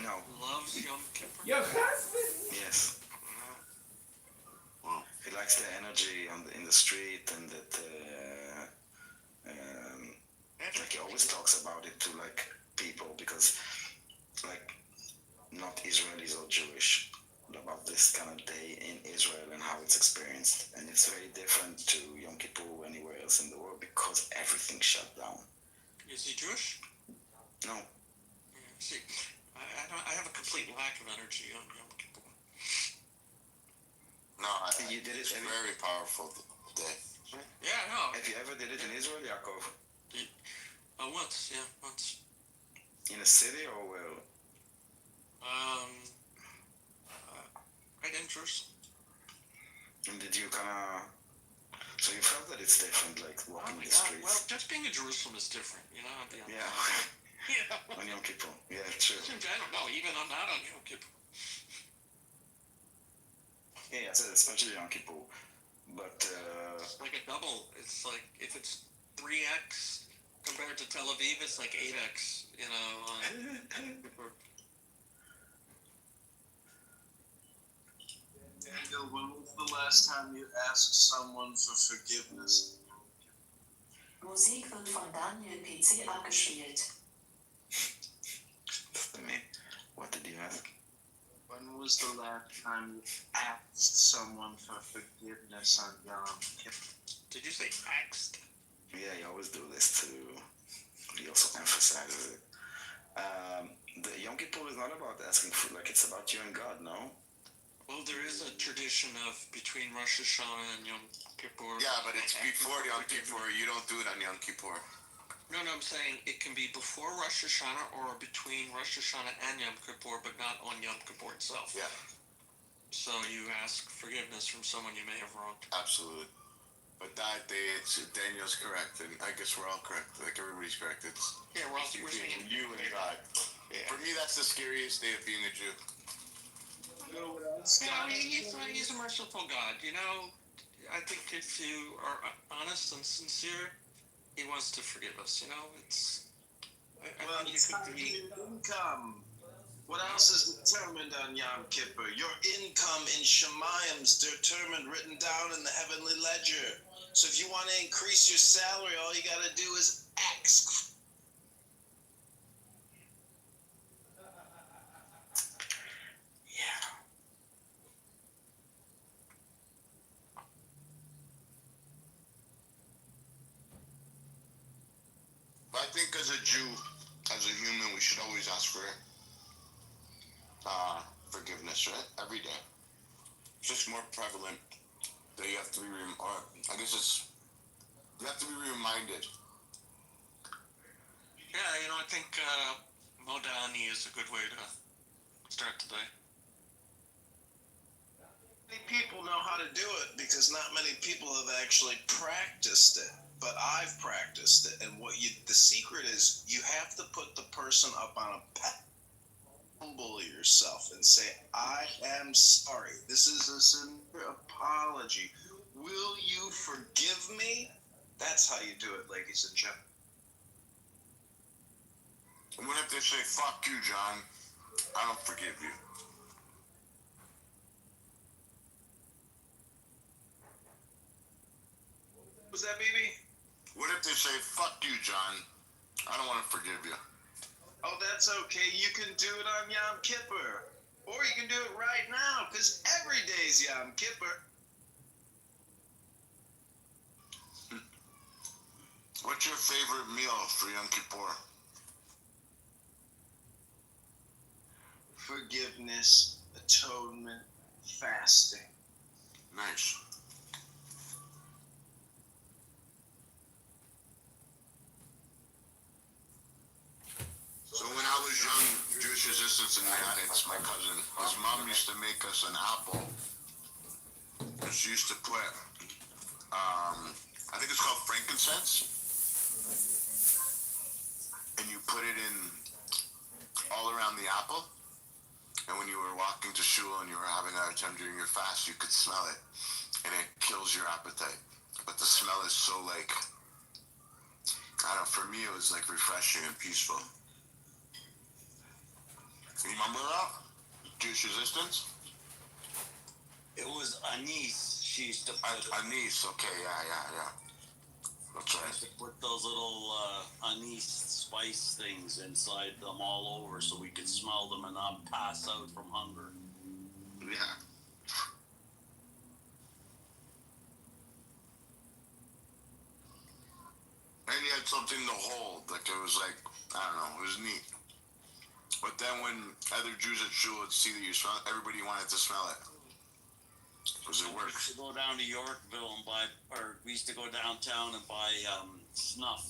No. Loves Yom Kippur? Your husband? Yes. Wow. He likes the energy in the street, and that like he always talks about it to like people, because like not Israelis or Jewish, about this kind of day in Israel and how it's experienced, and it's very different to Yom Kippur anywhere else in the world because everything shut down. Is he Jewish? No. Yeah, see, I have a complete lack of energy on Yom Kippur. No, you did it. It's very powerful day. Yeah, no. Have you ever did it in Israel, Yaakov? Once, yeah, once. In a city or where? Right in Jerusalem. And did you kind of? So you felt that it's different, like walking the streets. Well, just being in Jerusalem is different, you know. Yeah. On Yom Kippur. Yeah, true. In general, no, even I'm not on Yom Kippur. Yeah, I said especially Yom Kippur, but it's like a double. It's like if it's 3x compared to Tel Aviv, it's like 8x. You know. Daniel, when was the last time you asked someone for forgiveness? Musik wird von Daniel PC abgespielt. What did you ask? When was the last time you asked someone for forgiveness on Yom Kippur? Did you say asked? Yeah, you always do this too. He also emphasizes it. The Yom Kippur is not about asking for, like, it's about you and God, no? Well, there is a tradition of between Rosh Hashanah and Yom Kippur. Yeah, but it's before Yom Kippur. You don't do it on Yom Kippur. No, I'm saying it can be before Rosh Hashanah or between Rosh Hashanah and Yom Kippur, but not on Yom Kippur itself. Yeah. So you ask forgiveness from someone you may have wronged. Absolutely. But that day, Daniel's correct, and I guess we're all correct. Like, everybody's correct. It's we're between saying you and God. Yeah. For me, that's the scariest day of being a Jew. He's a merciful God. You know, I think if you are honest and sincere, He wants to forgive us. You know, it's. Well, it's not your income. What else is determined on Yom Kippur? Your income in Shemayim is determined, written down in the heavenly ledger. So if you want to increase your salary, all you got to do is ask. I think as a Jew, as a human, we should always ask for forgiveness, right? Every day. It's just more prevalent that you have to be, you have to be reminded. Yeah, you know, I think Modani is a good way to start the day. Many people know how to do it because not many people have actually practiced it. But I've practiced it, and the secret is you have to put the person up on a humble yourself and say, I am sorry. This is a sincere apology. Will you forgive me? That's how you do it, ladies and gentlemen. And what if they say, fuck you, John? I don't forgive you. Was that, BB? What if they say, fuck you, John? I don't want to forgive you. Oh, that's okay. You can do it on Yom Kippur. Or you can do it right now, because every day's Yom Kippur. What's your favorite meal for Yom Kippur? Forgiveness, atonement, fasting. Nice. So when I was young, Jewish resistance in the United, my cousin, his mom used to make us an apple. And she used to put, I think it's called frankincense. And you put it in all around the apple. And when you were walking to shul and you were having a hard time during your fast, you could smell it. And it kills your appetite. But the smell is so like, I don't know, for me it was like refreshing and peaceful. You remember that? Jewish resistance? It was anise. She used to put anise, okay, yeah. That's right. She used to put those little anise spice things inside them all over so we could smell them and not pass out from hunger. Yeah. And you had something to hold, like it was like, I don't know, it was neat. But then when other Jews at shul would see that you smell it, everybody wanted to smell it. Because it works. We used to go down to Yorkville and we used to go downtown and buy snuff.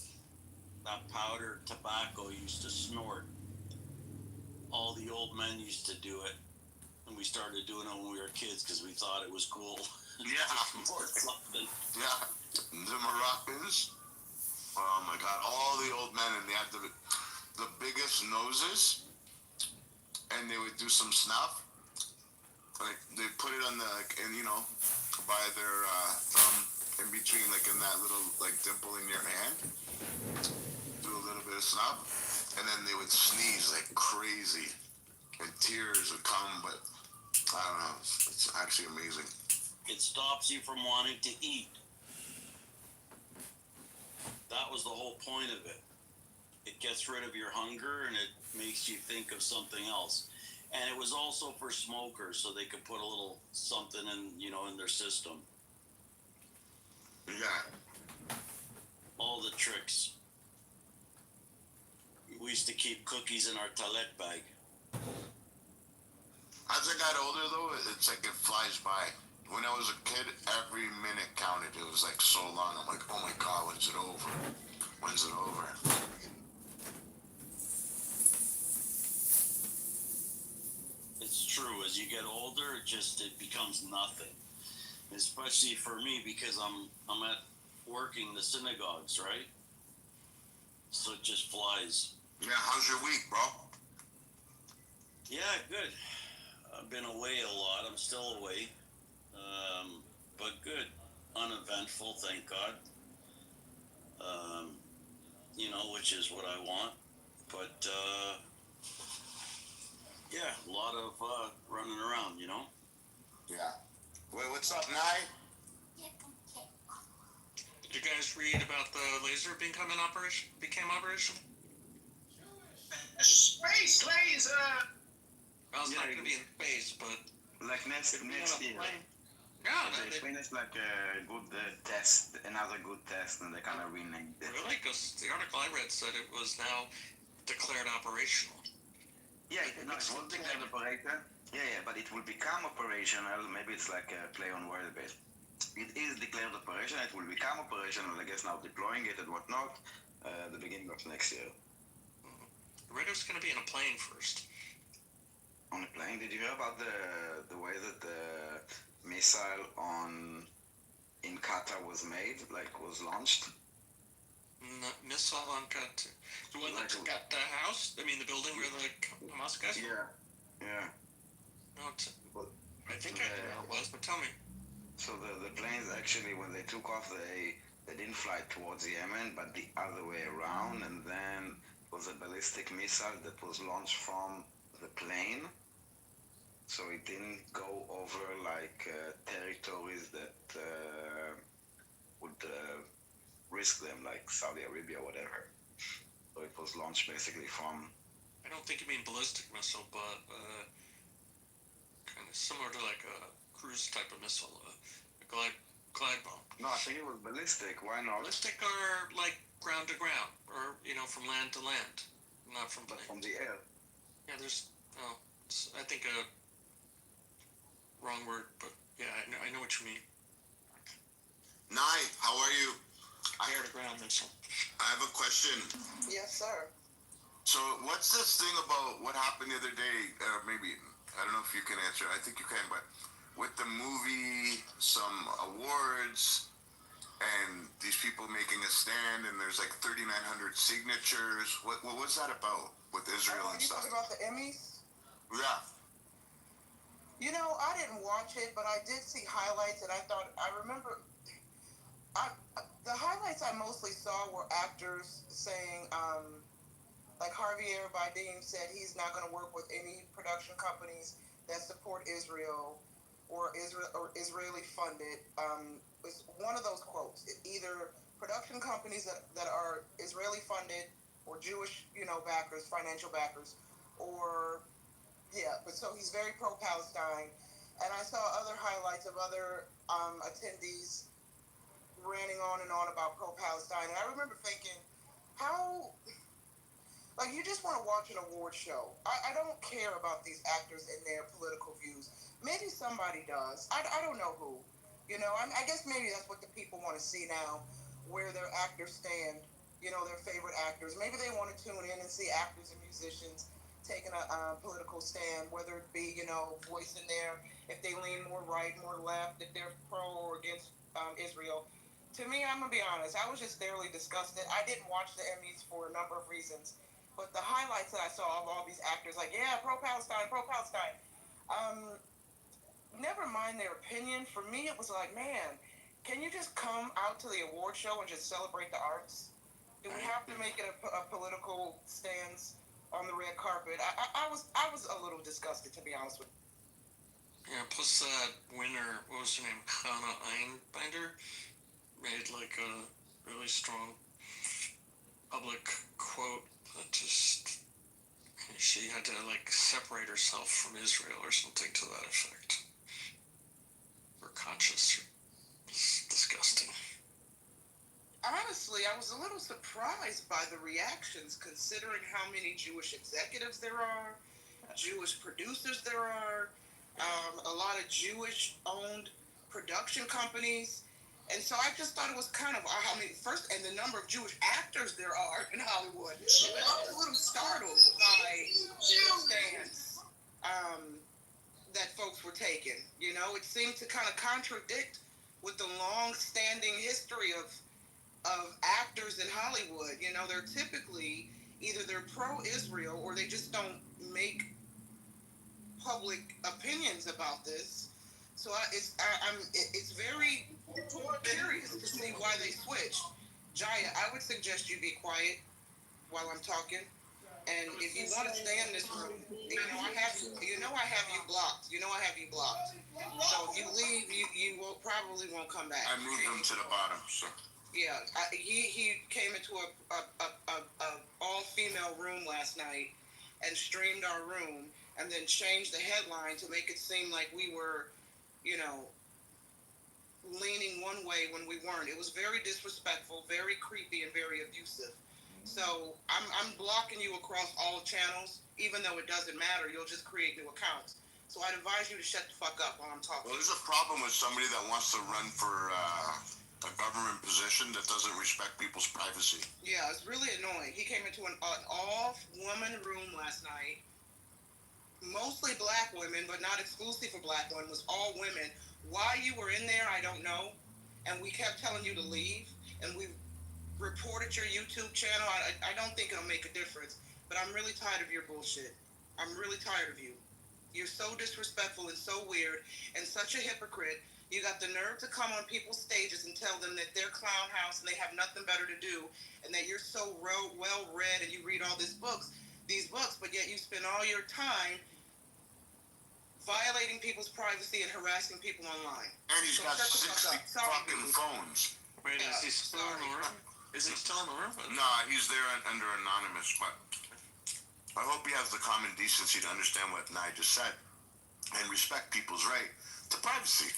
That powdered tobacco used to snort. All the old men used to do it. And we started doing it when we were kids because we thought it was cool. Yeah. Something. Yeah. The Moroccans. Oh my God. All the old men, and they had the biggest noses. And they would do some snuff. Like, they put it on the, like, and you know, by their thumb in between, like in that little, like, dimple in your hand. Do a little bit of snuff. And then they would sneeze like crazy. And tears would come, but I don't know. It's actually amazing. It stops you from wanting to eat. That was the whole point of it. It gets rid of your hunger and it makes you think of something else. And it was also for smokers, so they could put a little something in their system. Yeah. All the tricks. We used to keep cookies in our toilet bag. As I got older, though, it's like it flies by. When I was a kid, every minute counted. It was like so long. I'm like, oh my God, when's it over? When's it over? It's true. As you get older, it becomes nothing. Especially for me because I'm at working the synagogues, right? So it just flies. Yeah, how's your week, bro? Yeah, good. I've been away a lot. I'm still away. But good. Uneventful, thank God. Which is what I want. But, yeah, a lot of running around, Yeah. Wait, what's up, Nye? Did you guys read about the laser became operational? Space laser! Well, it's not going to be in space, but... Like next year. Yeah, they finished like a good test, another good test, and they kind of renamed it. Really? Because the article I read said it was now declared operational. Yeah, it was declared operational. Yeah, but it will become operational. Maybe it's like a play on word base. It is declared operational. It will become operational. I guess now deploying it and whatnot. The beginning of next year. I read it was going to be in a plane first. On a plane? Did you hear about the way that the missile in Qatar was made, was launched? Missile on Qatar. The one that got the house? I mean, the building where the Hamas guys? Yeah. Yeah. No, But I think I know where it was, but tell me. So the planes actually, when they took off, they didn't fly towards Yemen, but the other way around, and then it was a ballistic missile that was launched from the plane. So it didn't go over like territories that would risk them, like Saudi Arabia or whatever. So it was launched basically from. I don't think you mean ballistic missile, but kind of similar to like a cruise type of missile, a glide bomb. No, I think it was ballistic. Why not? Ballistic are like ground to ground, or from land to land, not from planes. From the air. Yeah, there's. Oh, I think a wrong word, but yeah, I know what you mean. Nye, how are you? Air to ground missile. I have a question. Yes, sir. So, what's this thing about what happened the other day? Maybe, I don't know if you can answer. I think you can, but with the movie, some awards, and these people making a stand, and there's like 3,900 signatures. What's that about with Israel and You stuff? talking about the Emmys? Yeah. You know, I didn't watch it, but I did see highlights, and I remember. The highlights I mostly saw were actors saying, like Javier Bardem said, he's not going to work with any production companies that support Israel or Israeli funded. It's one of those quotes. Either production companies that are Israeli funded or Jewish, backers, financial backers, or but so he's very pro-Palestine. And I saw other highlights of other attendees ranting on and on about pro-Palestine. And I remember thinking, how, like, you just want to watch an award show. I don't care about these actors and their political views. Maybe somebody does. I don't know who. I guess maybe that's what the people want to see now, where their actors stand, their favorite actors. Maybe they want to tune in and see actors and musicians taking a political stand, whether it be, voicing if they lean more right, more left, if they're pro or against Israel. To me, I'm gonna be honest. I was just thoroughly disgusted. I didn't watch the Emmys for a number of reasons, but the highlights that I saw of all these actors, like pro-Palestine, pro-Palestine. Never mind their opinion. For me, it was like, man, can you just come out to the award show and just celebrate the arts? Do we have to make it a political stance on the red carpet? I was a little disgusted, to be honest with you. Yeah. Plus that winner, what was her name? Hannah Einbinder, made like a really strong public quote that just she had to like separate herself from Israel or something to that effect. Her conscience was disgusting. Honestly, I was a little surprised by the reactions, considering how many Jewish executives there are, Jewish producers there are, a lot of Jewish-owned production companies. And so I just thought it was kind of, and the number of Jewish actors there are in Hollywood. I was a little startled by the stance that folks were taking. It seemed to kind of contradict with the long-standing history of actors in Hollywood. They're typically either they're pro-Israel or they just don't make public opinions about this. So it's very curious to see why they switched. Jaya, I would suggest you be quiet while I'm talking. And if you want to stay in this room, I have you blocked. I have you blocked. So if you leave, you probably won't come back. I moved him to the bottom, so. Yeah, he came into a all-female room last night and streamed our room and then changed the headline to make it seem like we were, leaning one way when we weren't. It was very disrespectful, very creepy, and very abusive. So I'm blocking you across all channels, even though it doesn't matter. You'll just create new accounts. So I'd advise you to shut the fuck up while I'm talking. Well, there's a problem with somebody that wants to run for a government position that doesn't respect people's privacy. Yeah, it's really annoying. He came into an all-woman room last night. Mostly black women, but not exclusive for black women. It was all women. Why you were in there, I don't know. And we kept telling you to leave. And we reported your YouTube channel. I don't think it'll make a difference. But I'm really tired of your bullshit. I'm really tired of you. You're so disrespectful and so weird and such a hypocrite. You got the nerve to come on people's stages and tell them that they're clown house and they have nothing better to do, and that you're so well read and you read all these books, but yet you spend all your time violating people's privacy and harassing people online. And he's So got shut the fuck 60 up. Sorry, fucking baby. phones. Wait, is he still in the room? Is he still in the room? No, he's there under anonymous, but I hope he has the common decency to understand what Nye just said and respect people's right to privacy.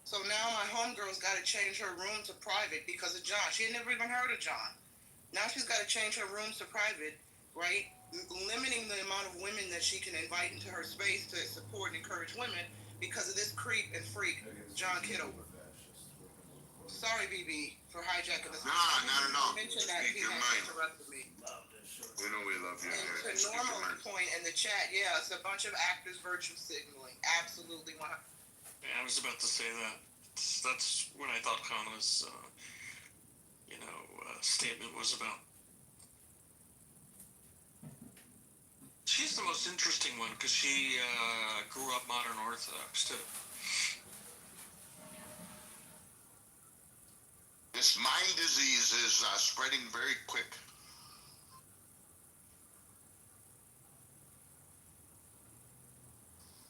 So now my homegirl's got to change her room to private because of John. She had never even heard of John. Now she's got to change her rooms to private, right? Limiting the amount of women that she can invite into her space to support and encourage women because of this creep and freak, John Kitover. Sorry, BB, for hijacking this. No, not at all. Mention that Speak he your had mind. interrupted me. We know we love you. And to Normal's point in the chat, yeah, it's a bunch of actors virtue signaling. Absolutely. Yeah, I was about to say that. That's what I thought Kana's, statement was about. She's the most interesting one because she grew up modern Orthodox too. This mind disease is spreading very quick.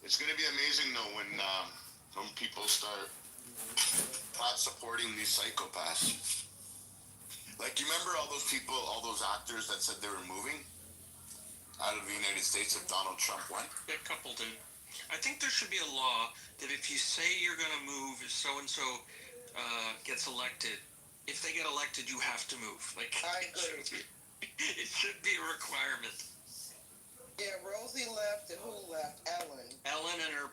It's going to be amazing though when people start not supporting these psychopaths. Like, you remember all those people, all those actors that said they were moving out of the United States if Donald Trump won? A couple did. I think there should be a law that if you say you're going to move, if so-and-so gets elected, if they get elected, you have to move. Like, I agree. It should be a requirement. Yeah, Rosie left, and who left? Ellen. Ellen and her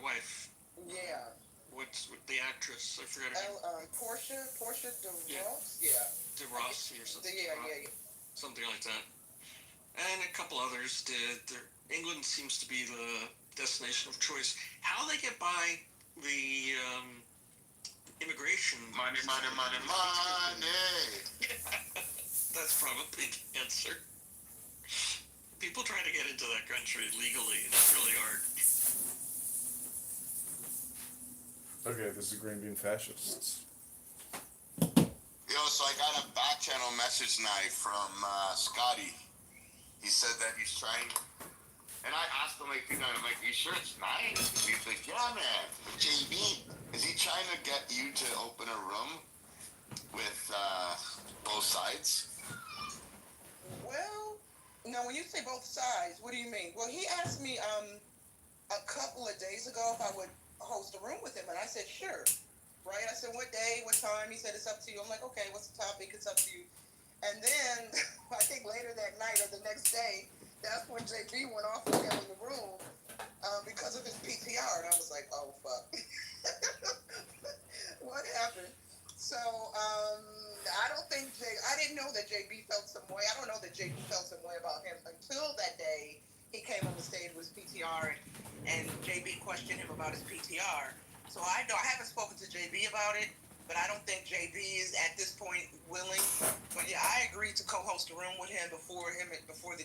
wife. Yeah. What's the actress? I forgot her name. Portia DeRoss? Yeah. DeRossi or something. Yeah. Something like that. And a couple others did. England seems to be the destination of choice. How they get by the immigration? Money. That's probably the answer. People try to get into that country legally, and it's really hard. Okay, this is Green Bean Fascists. Yo, so I got a back channel message tonight from Scotty. He said that he's trying, and I asked him like, I'm like, you sure it's nice? And he's like, yeah, man. JB, is he trying to get you to open a room with both sides? Well, no, when you say both sides, what do you mean? Well, he asked me a couple of days ago if I would host a room with him, and I said, sure. Right? I said, what day, what time? He said, it's up to you. I'm like, okay, what's the topic? It's up to you. And then, I think later that night or the next day, that's when JB went off with him in the room because of his PTR. And I was like, oh, fuck. What happened? So, I don't think I didn't know that JB felt some way. I don't know that JB felt some way about him until that day he came on the stage with his PTR and JB questioned him about his PTR. So I haven't spoken to JB about it, but I don't think JB is at this point willing. But yeah, I agreed to co-host a room with him before the